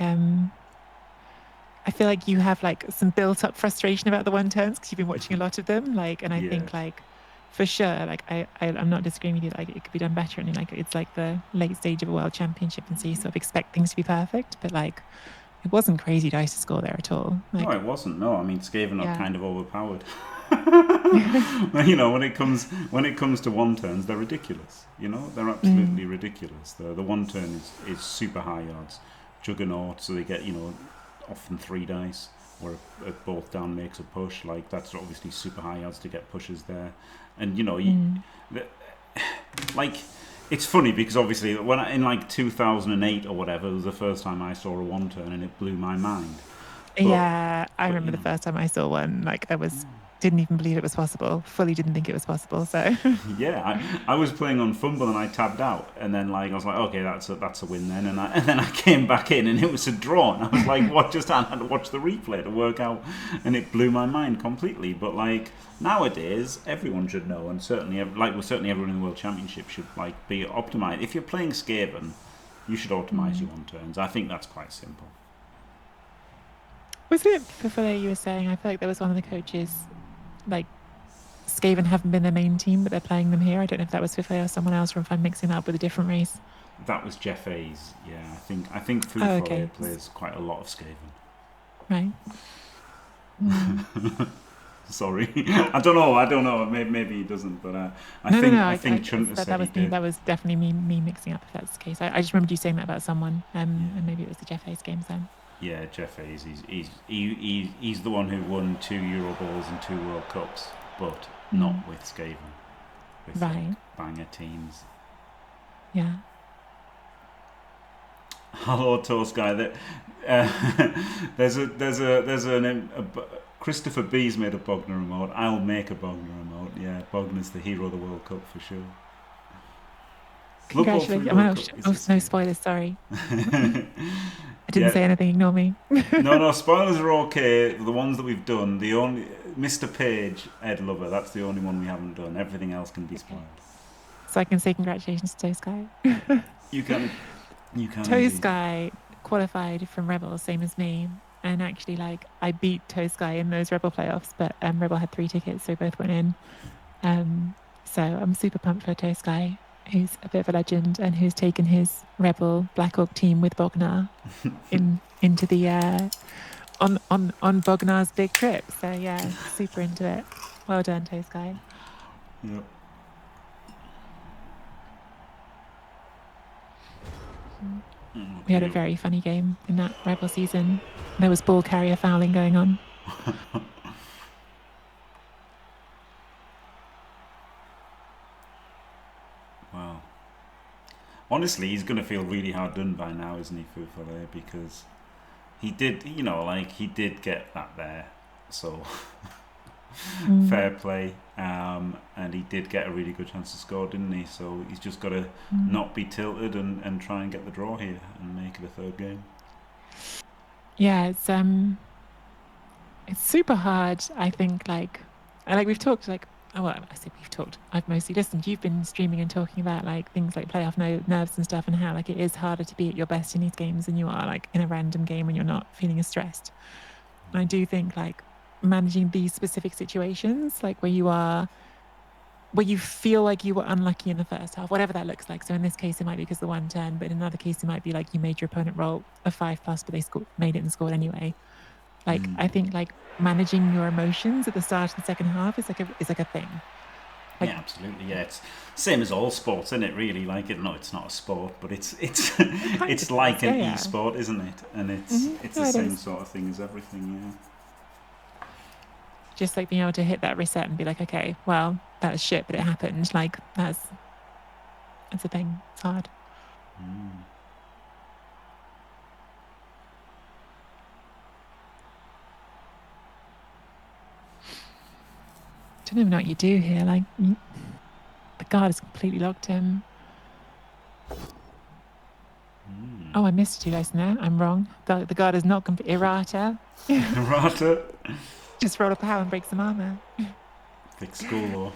you have like some built-up frustration about the 1 turns because you've been watching a lot of them. Like, and I think like for sure, like I'm not disagreeing with you. Like it could be done better, and like it's like the late stage of a world championship, and so you sort of expect things to be perfect. But like, it wasn't crazy dice to score there at all. Like, no, it wasn't. No, I mean Skaven are kind of overpowered. You know, when it comes to 1 turns, they're ridiculous. You know, they're absolutely ridiculous. The 1 turn is super high odds, juggernaut. So they get often 3 dice, where a both down makes a push. Like that's obviously super high odds to get pushes there, and like It's funny because obviously in like 2008 or whatever, it was the first time I saw a one turn and it blew my mind. Yeah, I remember the first time I saw one. Like didn't even believe it was possible. Fully didn't think it was possible. So yeah, I was playing on Fumble and I tabbed out, and then like I was like, okay, that's a win then, and then I came back in and it was a draw, and I was like, what just happened? I had to watch the replay to work out, and it blew my mind completely. But like nowadays, everyone should know, and certainly everyone in the World Championship should like be optimized. If you're playing Skaven, you should optimize your one turns. I think that's quite simple. Was it Feufollet you were saying? I feel like there was one of the coaches, like Skaven haven't been their main team, but they're playing them here. I don't know if that was Feufollet or someone else, or if I'm mixing that up with a different race. That was Jeff A's. Yeah, I think Feufollet okay. plays quite a lot of Skaven. Right. Sorry, I don't know. Maybe he doesn't, but I think Chunter said he did. That was definitely me mixing up. If that's the case, I just remembered you saying that about someone, and maybe it was the Jeff A's games then. Yeah, Jeff Hayes. He's the one who won 2 Euro Bowls and 2 World Cups, but not with Skaven. With like banger teams. Yeah. Hello, Toast Guy. There's a Christopher B's made a Bogner remote. I'll make a Bogner remote. Yeah, Bogner's the hero of the World Cup for sure. Congratulations. No spoilers, sorry. I didn't say anything, ignore me. No, spoilers are okay. The ones that we've done, the only Mr. Page, Ed Lover, that's the only one we haven't done. Everything else can be spoiled. So I can say congratulations to Toast Guy. You can. Toast Guy qualified from Rebel, same as me. And actually, like, I beat Toast Guy in those Rebel playoffs, but Rebel had 3 tickets, so both went in. So I'm super pumped for Toast Guy, who's a bit of a legend and who's taken his Rebel Black Orc team with Bognar into the on Bognar's big trip. So yeah, super into it. Well done, Toast Guy. Yep. We had a very funny game in that Rebel season. There was ball carrier fouling going on. Wow. Honestly, he's going to feel really hard done by now, isn't he, Feufollet? Because he did, he did get that there. So, fair play. And he did get a really good chance to score, didn't he? So he's just got to not be tilted and try and get the draw here and make it a third game. Yeah, it's super hard. I think like we've talked I've mostly listened. You've been streaming and talking about like things like playoff nerves and stuff, and how like it is harder to be at your best in these games than you are like in a random game when you're not feeling as stressed. And I do think like managing these specific situations, like where you feel like you were unlucky in the first half, whatever that looks like. So in this case, it might be because of the 1 turn, but in another case, it might be like you made your opponent roll a 5+, but they made it and scored anyway. Like I think like managing your emotions at the start of the second half is like a thing. Like, yeah, absolutely. Yeah, it's same as all sports, isn't it? Really, like it. No, it's not a sport, but it's like an e-sport, isn't it? And it's the same sort of thing as everything. Yeah. Just like being able to hit that reset and be like, okay, well, that was shit, but it happened. Like that's a thing. It's hard. Don't even know what you do here. Like the guard is completely locked in. Oh, I missed you guys there. I'm wrong. The guard is not errata. Errata. Just roll a power and break some armor. Big school or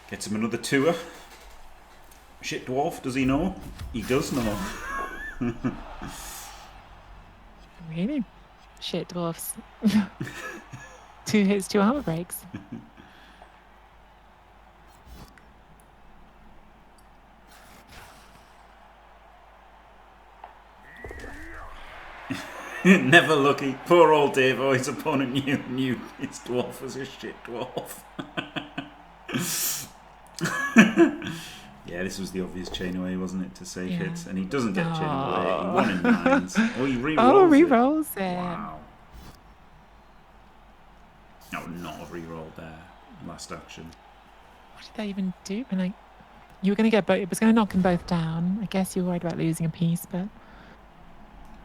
gets him another tour. Shit dwarf, does he know? He does know. Really? Shit dwarfs. 2 hits, 2 armor breaks. Never lucky. Poor old Davo, his opponent knew his dwarf was a shit dwarf. Yeah, this was the obvious chain away, wasn't it, to save hits? And he doesn't get chain away. He won in 9s. Oh, he re-rolls it. Wow. No, not a re-roll there. Last action. What did that even do? You were going to get both. It was going to knock them both down. I guess you were worried about losing a piece, but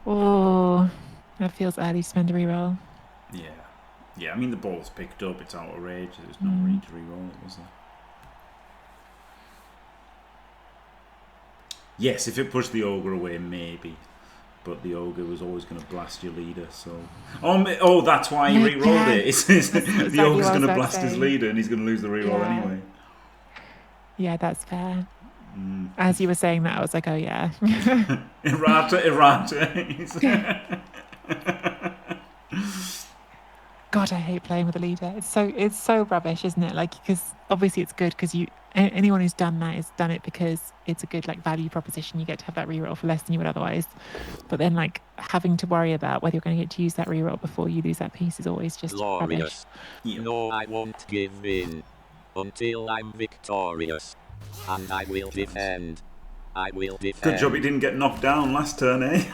oh, that feels early to spend a reroll. Yeah. Yeah, I mean, the ball's picked up. It's out of range. There's no need to reroll it, was there? Yes, if it pushed the ogre away, maybe. But the ogre was always going to blast your leader, so... Oh, that's why he re-rolled it. The ogre's going to blast his leader, and he's going to lose the reroll anyway. Yeah, that's fair. As you were saying that, I was like, oh, yeah. Errata. God, I hate playing with a leader. It's so rubbish, isn't it? Like, because obviously it's good because anyone who's done that has done it because it's a good like value proposition. You get to have that reroll for less than you would otherwise. But then like having to worry about whether you're going to get to use that reroll before you lose that piece is always just rubbish. No, I won't give in until I'm victorious, and I will defend. Good job he didn't get knocked down last turn, eh?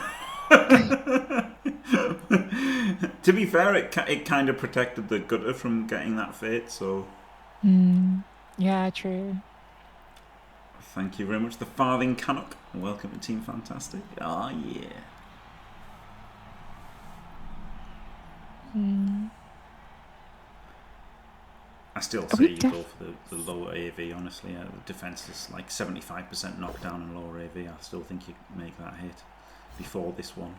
To be fair, it kind of protected the gutter from getting that fate, so... Yeah, true. Thank you very much. The Farthing Canuck. Welcome to Team Fantastic. Ah, yeah. I still say you go for the lower AV, honestly. The defense is like 75% knockdown and lower AV. I still think you can make that hit before this one.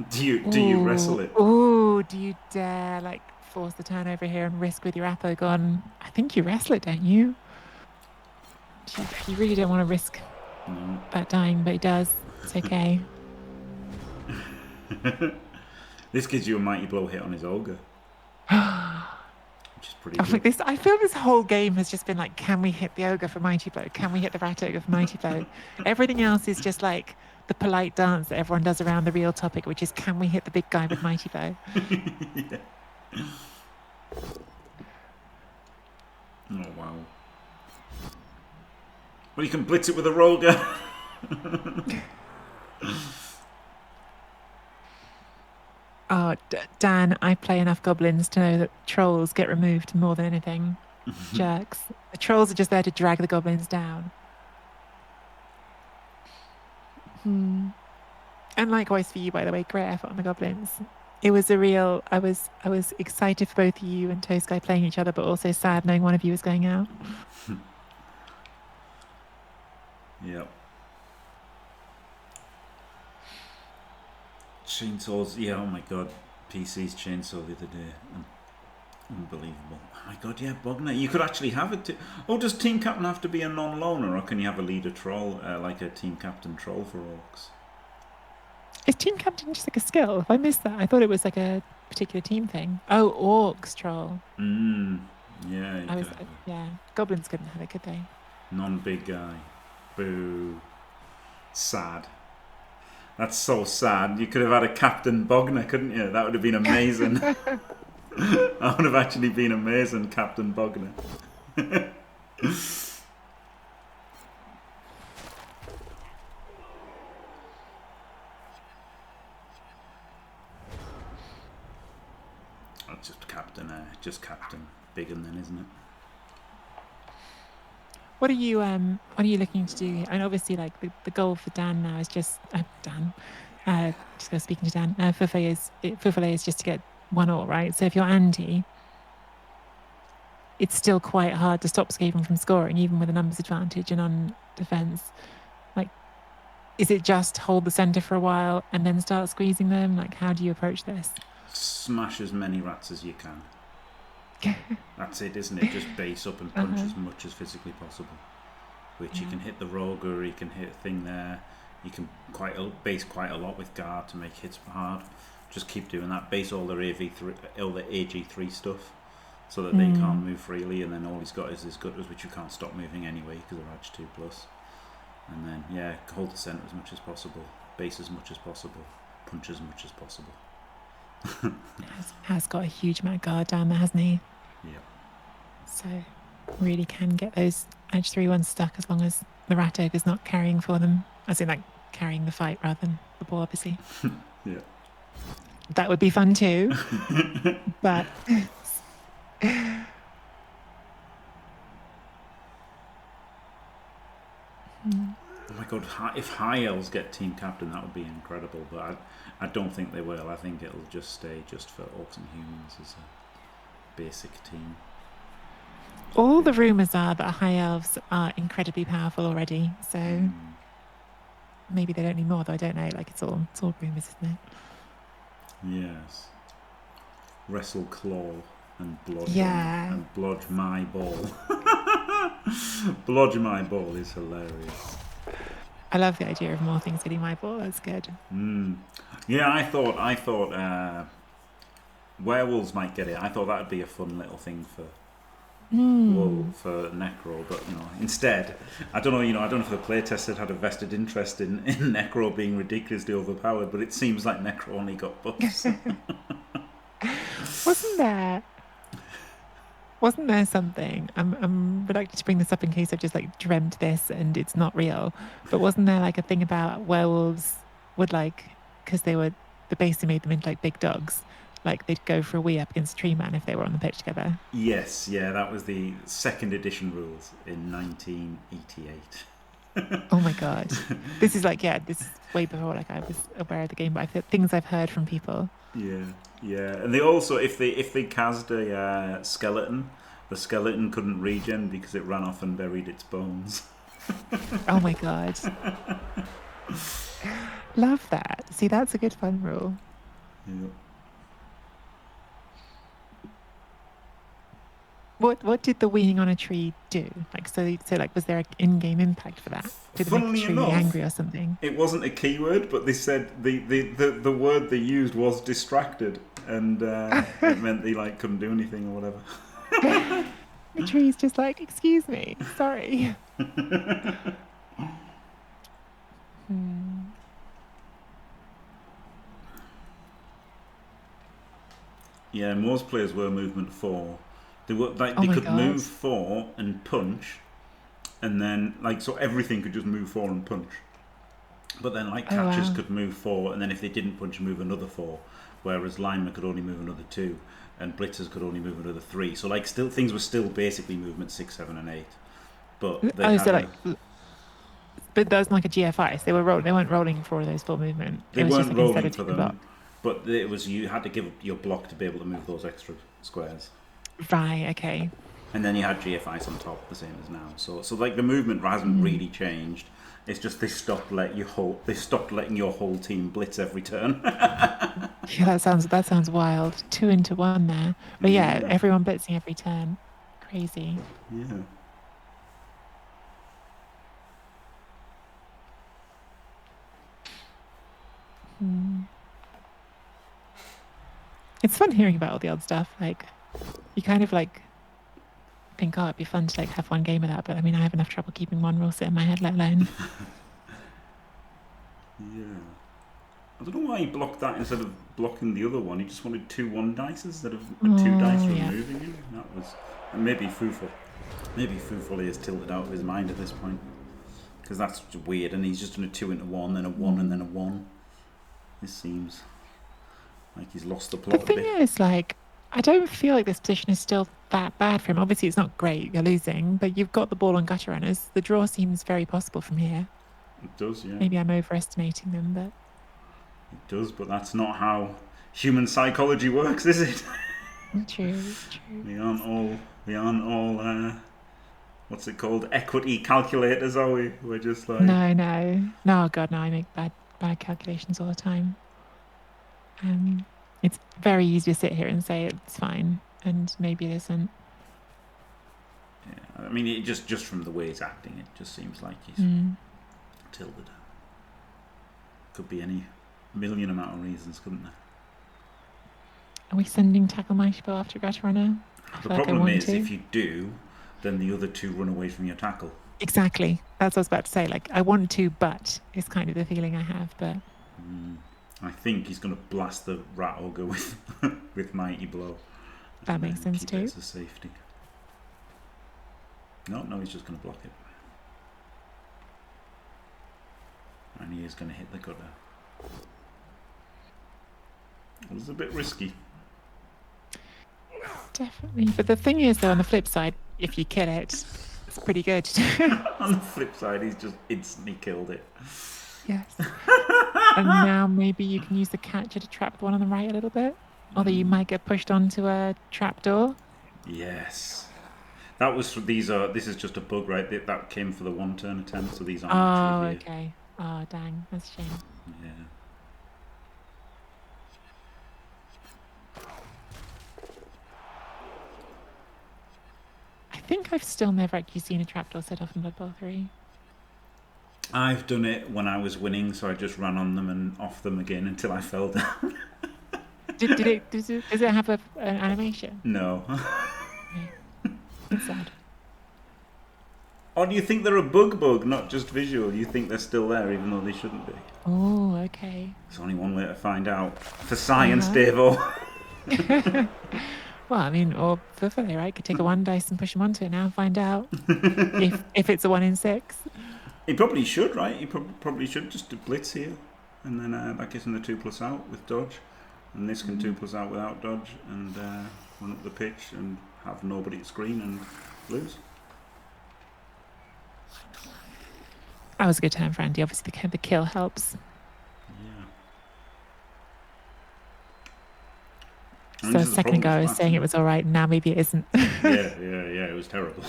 Do you wrestle it? Oh, do you dare like force the turnover here and risk with your Apo gone? I think you wrestle it, don't you? You really don't want to risk that dying, but it does. It's okay. This gives you a mighty blow hit on his ogre. Which is pretty good. I feel this whole game has just been like, can we hit the ogre for mighty blow? Can we hit the rat ogre for mighty blow? Everything else is just like the polite dance that everyone does around the real topic, which is, can we hit the big guy with mighty blow? Yeah. Oh, wow. Well, you can blitz it with a roller. Oh, Dan, I play enough goblins to know that trolls get removed more than anything. Jerks. The trolls are just there to drag the goblins down. And likewise for you, by the way, great effort on the goblins. It was a real... I was excited for both you and Toast Guy playing each other, but also sad knowing one of you was going out. Yep. Chainsaws, yeah, oh my god. PC's chainsaw the other day. Unbelievable. Oh my god, yeah, Bogner. You could actually have it. Oh, does Team Captain have to be a non-loner, or can you have a leader troll, like a Team Captain troll for orcs? Is Team Captain just like a skill? If I missed that, I thought it was like a particular team thing. Oh, orcs troll. Yeah. Yeah, goblins couldn't have it, could they? Non-big guy. Boo. Sad. That's so sad. You could have had a Captain Bogner, couldn't you? That would have been amazing. That would have actually been amazing, Captain Bogner. That's just Captain Biggin then, isn't it? What are you looking to do? And obviously, like the goal for Dan now is just speaking to Dan. Feufollet is just to get 1 all, right? So if you're Andy, it's still quite hard to stop Skaven from scoring, even with a numbers advantage and on defense. Like, is it just hold the center for a while and then start squeezing them? Like, how do you approach this? Smash as many rats as you can. That's it, isn't it? Just base up and punch as much as physically possible. Which you can hit the rogue, or you can hit a thing there. You can base quite a lot with guard to make hits hard. Just keep doing that. Base all their AG3 stuff, so that they can't move freely. And then all he's got is his gutters, which you can't stop moving anyway because they're Edge 2+. And then hold the centre as much as possible. Base as much as possible. Punch as much as possible. Has got a huge amount of guard down there, hasn't he? Yeah. So really can get those Edge 3 ones stuck as long as the rat ogre's not carrying for them. As in, like, carrying the fight rather than the ball, obviously. Yeah. That would be fun too. But Oh my god, if High Elves get team captain, that would be incredible, but I don't think they will. I think it'll just stay just for Orcs and Humans as a basic team. All the rumours are that High Elves are incredibly powerful already, so maybe they don't need more, though I don't know. Like, it's all rumours, isn't it? Yes. Wrestle Claw and Blodge. Yeah. And Blodge My Ball. Blodge My Ball is hilarious. I love the idea of more things hitting my ball. That's good. Yeah, I thought werewolves might get it. I thought that would be a fun little thing for Necro, but instead, I don't know. I don't know if the playtest had a vested interest in Necro being ridiculously overpowered, but it seems like Necro only got buffs. Wasn't there something? I'm reluctant to bring this up in case I've just like dreamt this and it's not real. But wasn't there like a thing about werewolves would because they basically made them into like big dogs, like they'd go for a wee up against a tree man if they were on the pitch together? Yes, yeah, that was the second edition rules in 1988. Oh my god, this is this is way before I was aware of the game, but things I've heard from people. Yeah, and they also, if they cast a skeleton, the skeleton couldn't regen because it ran off and buried its bones. Oh my god, love that. See, that's a good fun rule. Yeah. What did the weaning on a tree do? Was there an in-game impact for that? Did it make the tree angry or something? It wasn't a keyword, but they said the word they used was distracted, and it meant they couldn't do anything or whatever. The tree's just excuse me, sorry. Yeah, most players were movement 4. They were they could move 4 and punch, and then so everything could just move 4 and punch. But then catchers could move 4, and then if they didn't punch, move another 4. Whereas linemen could only move another 2, and blitzers could only move another 3. So still things were still basically movement 6, 7, and 8. But they but that was like a GFI. So they weren't rolling for all of those full movement. They weren't rolling for them. But it was you had to give your block to be able to move those extra squares. Right. Okay. And then you had GFIs on top, the same as now. So the movement hasn't really changed. It's just they stopped letting your whole team blitz every turn. Yeah, that sounds wild. 2 into 1 there. But yeah, everyone blitzing every turn. Crazy. Yeah. It's fun hearing about all the odd stuff. You kind of think, it'd be fun to have one game of that. But I mean, I have enough trouble keeping one rule sit in my head, let alone. Yeah. I don't know why he blocked that instead of blocking the other one. He just wanted 2-1 dice instead of 2 dice removing him. That was maybe Feufollet. Maybe Feufollet is tilted out of his mind at this point, because that's weird. And he's just done a 2 into 1, then a 1, and then a 1. This seems like he's lost the plot. The thing is, I don't feel like this position is still that bad for him. Obviously, it's not great. You're losing, but you've got the ball on gutter runners. The draw seems very possible from here. It does, yeah. Maybe I'm overestimating them, but it does. But that's not how human psychology works, is it? True. We aren't all. What's it called? Equity calculators, are we? We're just No. Oh God, no! I make bad calculations all the time. It's very easy to sit here and say it's fine, and maybe it isn't. Yeah, I mean, it just from the way he's acting, it just seems like he's tilted. Could be any million amount of reasons, couldn't there? Are we sending Tackle Mighty Bow after Gutter Runner? The problem is, if you do, then the other 2 run away from your tackle. Exactly. That's what I was about to say. I want to, but it's kind of the feeling I have. But I think he's going to blast the Rat Ogre with Mighty Blow. That makes sense too. It's a safety. No, he's just going to block it. And he is going to hit the gutter. It was a bit risky. Definitely. But the thing is, though, on the flip side, if you kill it, It's pretty good. On the flip side, he's just instantly killed it. Yes. And now maybe you can use the catcher to trap the one on the right a little bit. Although you might get pushed onto a trapdoor. Yes. That was this is just a bug, right? That came for the 1 turn attempt, so these aren't Oh, actually here. okay. Oh, dang. That's a shame. Yeah. I think I've still never actually seen a trapdoor set off in Blood Bowl 3. I've done it when I was winning, so I just ran on them and off them again until I fell down. Does it have an animation? No. Okay. It's sad. Or do you think they're a bug, not just visual? You think they're still there, even though they shouldn't be? Oh, okay. There's only one way to find out. For science, Davo. Well, I mean, or Feufollet, right? Could take a 1 dice and push him onto it now and find out if it's a 1 in 6. He probably should, right? He probably should just do blitz here. And then that gives him the 2+ out with dodge. And this can 2+ out without dodge. And run up the pitch and have nobody at screen and lose. That was a good turn for Andy. Obviously, the kill helps. Yeah. So a second ago, I was saying it was all right. Now maybe it isn't. yeah, it was terrible.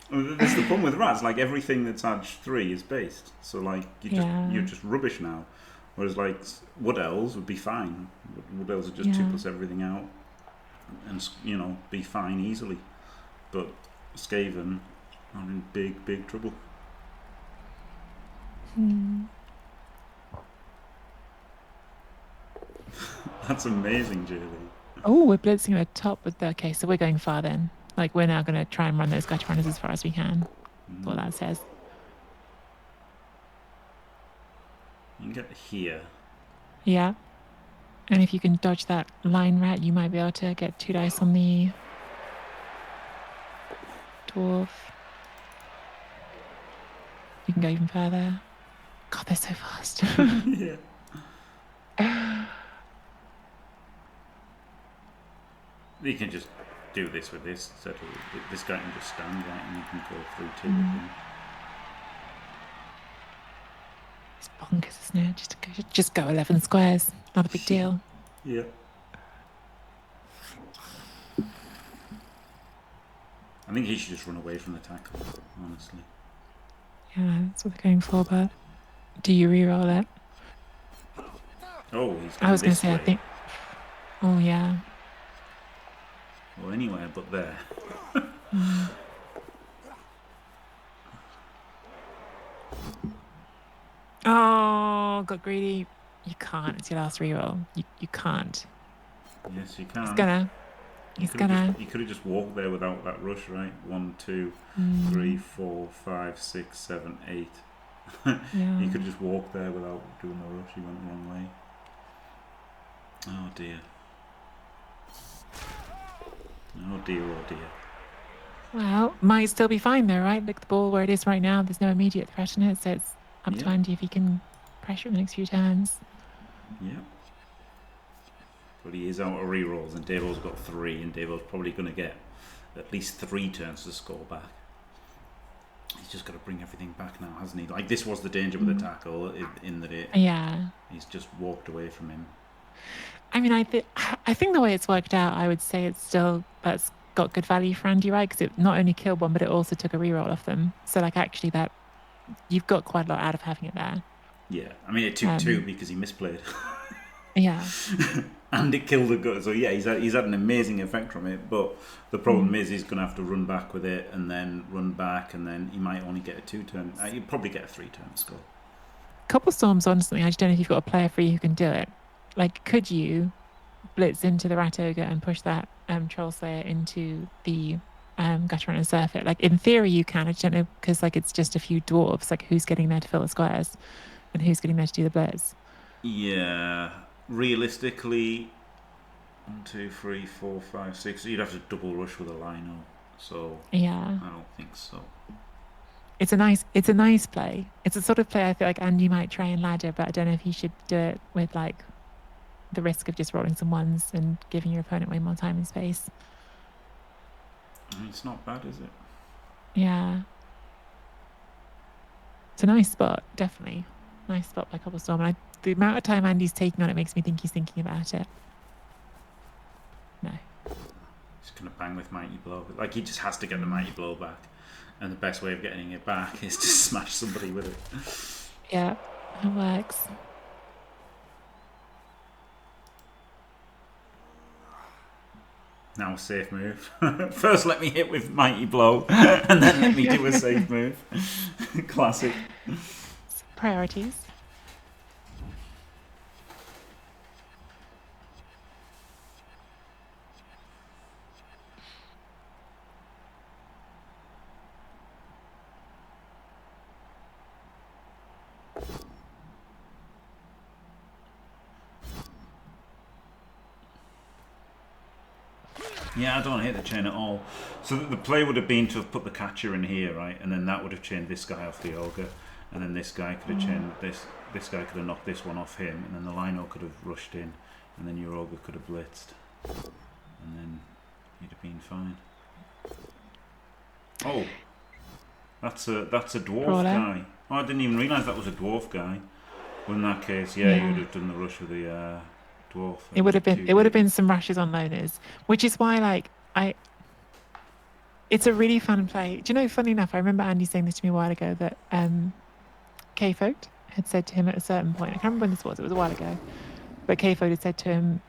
That's the problem with rats. Like everything that's Edge 3 is based, so like you're just rubbish now. Whereas like Wood Elves would be fine. Wood Elves would just 2+ everything out, and be fine easily. But Skaven are in big trouble. That's amazing, Julie. Oh, we're blitzing at the top with the... Okay, so we're going far then. Like, we're now going to try and run those gutter runners as far as we can. That's what that says. You can get here. Yeah. And if you can dodge that line rat, you might be able to get 2 dice on the dwarf. You can go even further. God, they're so fast. Yeah. You can just do this with this. So this guy can just stand right, and you can go through 2 with him. It's bonkers, isn't it? Just go 11 squares. Not a big deal. Yeah. I think he should just run away from the tackle, honestly. Yeah, that's what they're going for, but do you re-roll it? Oh, he's I was going to say, way. I think... Oh, yeah. Well, anywhere but there. Oh, got greedy. You can't. It's your last reroll. You can't. Yes, you can. He's gonna. You could have just walked there without that rush, right? 1, 2, 3, 4, 5, 6, 7, 8. Yeah. You could just walk there without doing the rush. You went the wrong way. Oh dear. Oh dear, oh dear. Well, might still be fine though, right? Look at the ball where it is right now. There's no immediate threat in it, so it's up to Andy if he can pressure in the next few turns. Yeah. But he is out of rerolls, and Davo's got 3, and Davo's probably going to get at least 3 turns to score back. He's just got to bring everything back now, hasn't he? Like, this was the danger with the tackle, in that he's just walked away from him. I mean, I think the way it's worked out, I would say that's got good value for Andy, right? Because it not only killed one, but it also took a reroll off them. So, like, actually, that you've got quite a lot out of having it there. Yeah, I mean, it took 2 because he misplayed. Yeah. And it killed the gut. So yeah, he's had an amazing effect from it. But the problem is he's going to have to run back with it, and then run back, and then he might only get a 2 turn. He'll probably get a 3 turn score. Couple storms on something. I just don't know if you've got a player free who can do it. Like, could you blitz into the Rat Ogre and push that Troll Slayer into the gutter runner surfeit? Like, in theory, you can. I just don't know, because like it's just a few dwarves. Like, who's getting there to fill the squares, and who's getting there to do the blitz? Yeah, realistically, 1, 2, 3, 4, 5, 6. You'd have to double rush with a lino. So yeah, I don't think so. It's a nice play. It's a sort of play I feel like Andy might try and ladder, but I don't know if he should do it with like the risk of just rolling some 1s and giving your opponent way more time and space. It's not bad, is it? Yeah. It's a nice spot, definitely. Nice spot by Cobblestorm. And the amount of time Andy's taking on it makes me think he's thinking about it. No. He's going to bang with Mighty Blow. Like, he just has to get the Mighty Blow back. And the best way of getting it back is to smash somebody with it. Yeah, it works. Now a safe move. First let me hit with Mighty Blow, and then let me do a safe move. Classic. Priorities. Yeah, I don't hit the chain at all. So the play would have been to have put the catcher in here, right? And then that would have chained this guy off the ogre. And then this guy could have chained this. This guy could have knocked this one off him. And then the Lino could have rushed in. And then your ogre could have blitzed. And then you'd have been fine. Oh, that's a dwarf Brawler. guy. Oh, I didn't even realise that was a dwarf guy. Well, in that case, yeah, you would have done the rush with the dwarf. It would have been some rushes on loners, which is why like it's a really fun play. Do you know, funny enough, I remember Andy saying this to me a while ago that K-Foat had said to him at a certain point, I can't remember when this was, it was a while ago, but K-Foat had said to him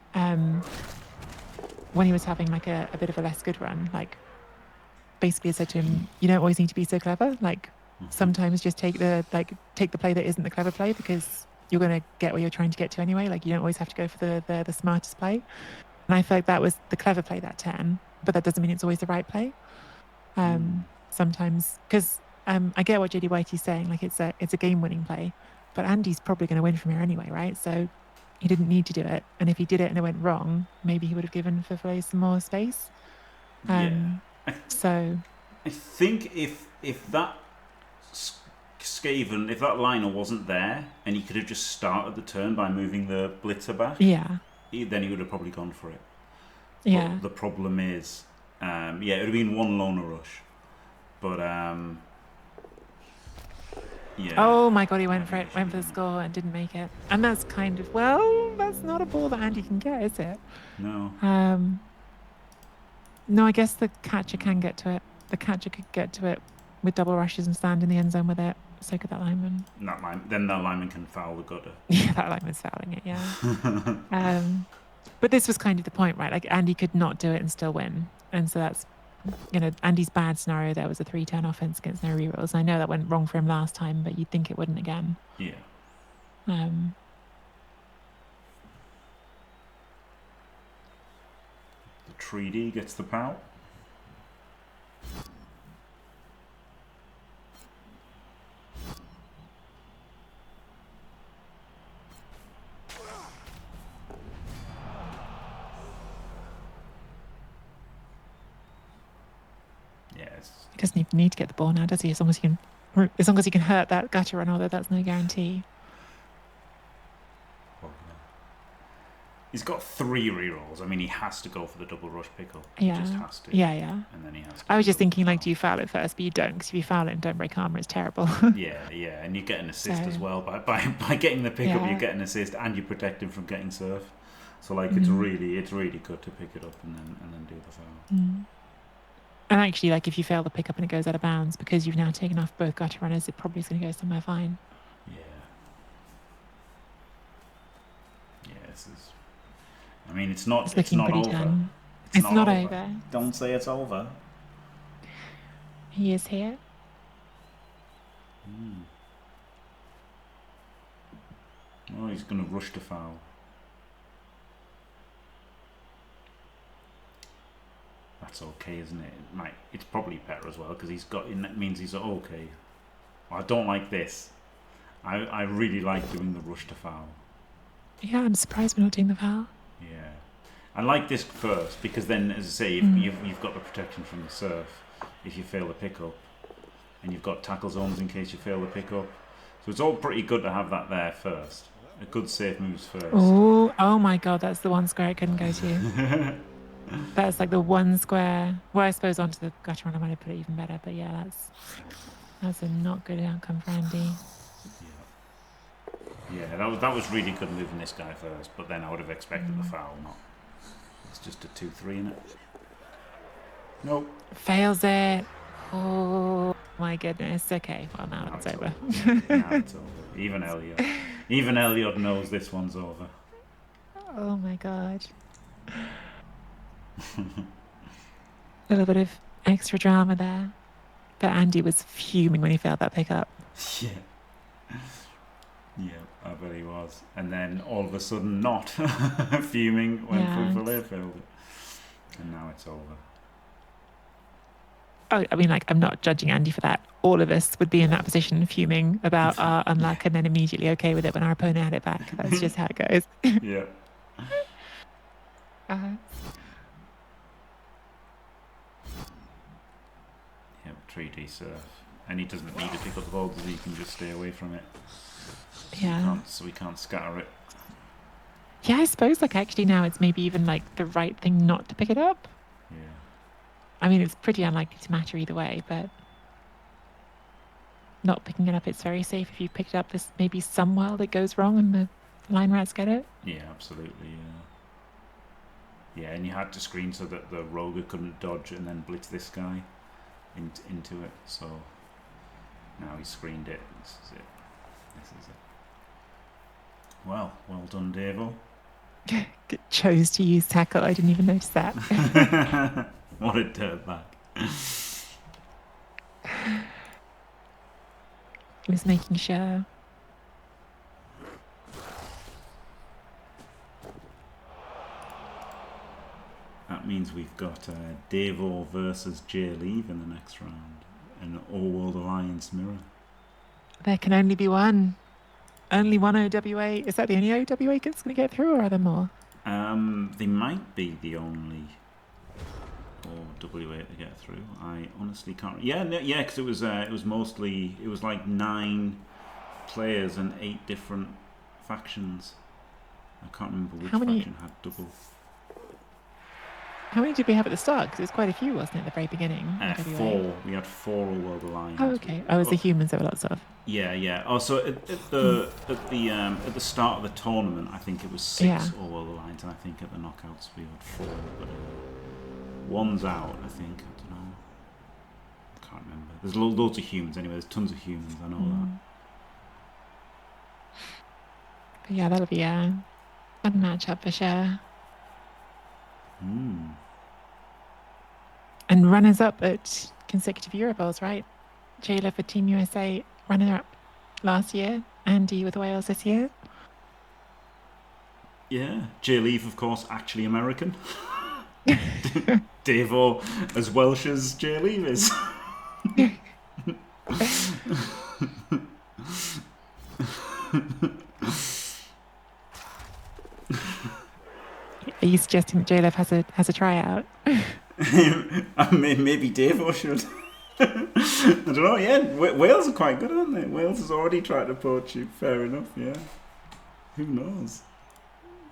when he was having like a bit of a less good run, like basically had said to him, you don't always need to be so clever, like sometimes just take the play that isn't the clever play, because you're going to get where you're trying to get to anyway. Like, you don't always have to go for the smartest play. And I feel like that was the clever play that turn, but that doesn't mean it's always the right play. Sometimes, because I get what JD Whitey's saying, like it's a game-winning play, but Andy's probably going to win from here anyway, right? So he didn't need to do it. And if he did it and it went wrong, maybe he would have given Feufollet some more space. So I think if that Skaven, if that liner wasn't there and he could have just started the turn by moving the blitzer back, then he would have probably gone for it. Yeah. But the problem is, it would have been one loner rush, but Oh my god, he went for the score and didn't make it. And that's kind of, well, that's not a ball that Andy can get, is it? No. No, I guess the catcher can get to it. The catcher could get to it with double rushes and stand in the end zone with it. So could that lineman. Then that lineman can foul the gutter. Yeah, that lineman's fouling it, yeah. But this was kind of the point, right? Like, Andy could not do it and still win. And so that's, Andy's bad scenario there was a 3-turn offense against no rerolls. I know that went wrong for him last time, but you'd think it wouldn't again. Yeah. The 3D gets the pout. He doesn't even need to get the ball now, does he? As long as he can hurt that gutter run, although that's no guarantee. He's got 3 rerolls. I mean, he has to go for the double rush pickle. Yeah. He just has to. Yeah. And then he has to. I was just thinking, like, do you foul it first? But you don't, because if you foul it and don't break armor, it's terrible. Yeah. And you get an assist as well. By getting the pickup, you get an assist and you protect him from getting surf. So, like, it's really good to pick it up and then do the foul. And actually, like, if you fail the pickup and it goes out of bounds, because you've now taken off both gutter runners, it probably is going to go somewhere fine. Yeah, this is... I mean, it's not over. Done. It's not over. Don't say it's over. He is here. Oh, he's going to rush to foul. That's okay, isn't it? It's probably better as well, because it means he's okay. I don't like this. I really like doing the rush to foul. Yeah, I'm surprised we're not doing the foul. Yeah. I like this first, because then, as I say, you've got the protection from the surf if you fail the pickup, and you've got tackle zones in case you fail the pickup. So it's all pretty good to have that there first. A good safe moves first. Oh my god, that's the one square I couldn't go to. That's like the one square. Well, I suppose onto the gutter one I might have put it even better. But yeah, that's a not good outcome for Andy. Yeah, that was really good moving this guy first, but then I would have expected the foul, not. It's just a 2-3 in it. Nope. Fails it. Oh my goodness. Okay, well now it's over. Now it's over. Even Elliot knows this one's over. Oh my god. A little bit of extra drama there. But Andy was fuming when he failed that pickup. Yeah. Yeah, I bet he was. And then all of a sudden not fuming when Feufollet failed it. And now it's over. Oh, I mean, like, I'm not judging Andy for that. All of us would be in that position fuming about our unluck and then immediately okay with it when our opponent had it back. That's just how it goes. Yeah. Uh-huh. Yeah, 3D surf. And he doesn't need to pick up the ball, because he can just stay away from it. Yeah. So we can't scatter it. Yeah, I suppose, like, actually now it's maybe even, like, the right thing not to pick it up. Yeah. I mean, it's pretty unlikely to matter either way, but not picking it up, it's very safe. If you pick it up, there's maybe some while that goes wrong and the line rats get it. Yeah, absolutely, yeah. Yeah, and you had to screen so that the rogue couldn't dodge and then blitz this guy into it, so now he's screened it. This is it. Well done, Davo. Chose to use tackle. I didn't even notice that. What a dirtbag. He was making sure. That means we've got Davo versus Jay Leave in the next round. An All-World Alliance mirror. There can only be one. Only one OWA. Is that the only OWA that's going to get through, or are there more? They might be the only OWA to get through. I honestly can't. Yeah, because it was like 9 players and 8 different factions. I can't remember which faction had double. How many did we have at the start? Because it was quite a few, wasn't it, at the very beginning? 4. We had 4 All-World Alliance. Oh, okay. Oh, it was the humans there were lots of. Yeah. Also, at the start of the tournament, I think it was 6 All-World Alliance, and I think at the knockouts we had 4. But one's out, I think. I don't know. I can't remember. There's loads of humans anyway. There's tons of humans. I know that. But yeah, that'll be a fun matchup for sure. And runners up at consecutive Eurobowls, right? Jayla for Team USA, runner up last year. Andy with Wales this year. Yeah, Jay Leave, of course, actually American. Davo as Welsh as Jay Leave is. Are you suggesting that JLev has a tryout? Maybe Davo should. I don't know, yeah. Wales are quite good, aren't they? Wales has already tried to poach you. Fair enough, yeah. Who knows?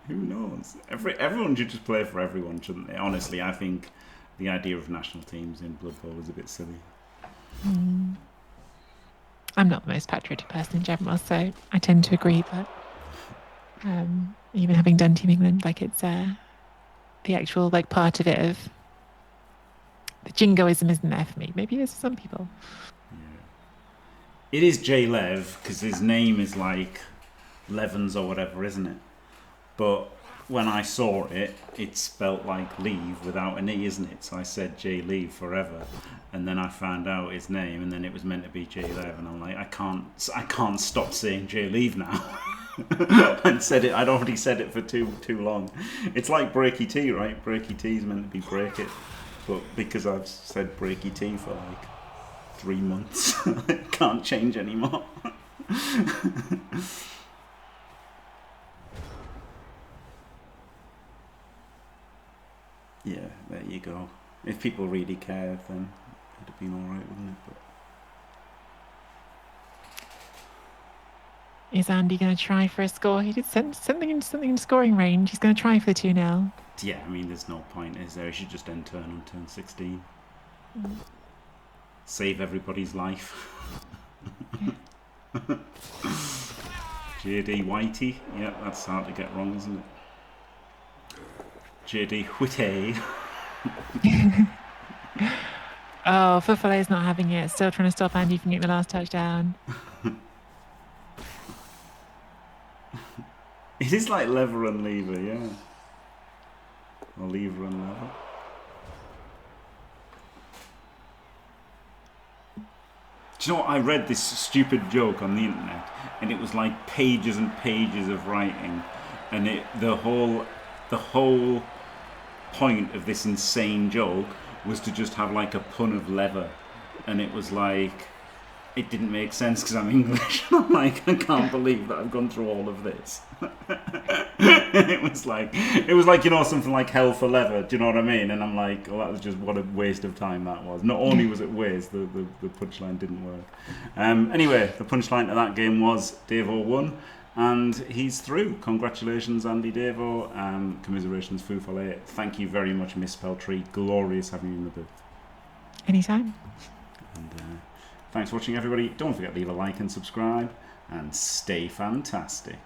Everyone should just play for everyone, shouldn't they? Honestly, I think the idea of national teams in Blood Bowl is a bit silly. I'm not the most patriotic person in general, so I tend to agree, but even having done Team England, like, it's the actual, like, part of it of the jingoism isn't there for me. Maybe it is for some people. Yeah. It is Jay Lev, because his name is like Levens or whatever, isn't it? But when I saw it, it's spelt like leave without an E, isn't it? So I said Jay Leave forever, and then I found out his name, and then it was meant to be Jay Lev, and I'm like, I can't stop saying Jay Leave now. And said it. I'd already said it for too long. It's like Breaky T, right? Breaky T is meant to be break it, but because I've said Breaky T for like 3 months, it can't change anymore. Yeah, there you go. If people really cared, then it'd have been alright, wouldn't it? But is Andy going to try for a score? He did something in scoring range. He's going to try for the 2-0. Yeah, I mean, there's no point, is there? He should just end turn on turn 16. Save everybody's life. JD Whitey. Yeah, that's hard to get wrong, isn't it? JD Whitey. Oh, Feufollet's not having it. Still trying to stop Andy from getting the last touchdown. It is like lever and lever, yeah. Or lever and lever. Do you know what? I read this stupid joke on the internet, and it was like pages and pages of writing, and the whole point of this insane joke was to just have like a pun of leather, and it was like, it didn't make sense because I'm English. I'm like, I can't believe that I've gone through all of this. It was like, you know, something like hell for leather. Do you know what I mean? And I'm like, well, that was just, what a waste of time that was. Not only was it waste, the punchline didn't work. Anyway, the punchline to that game was Davo won, and he's through. Congratulations, AndyDavo. Commiserations, Feufollet. Thank you very much, Miss Peltry. Glorious having you in the booth. Anytime. And thanks for watching, everybody. Don't forget to leave a like and subscribe, and stay fantastic.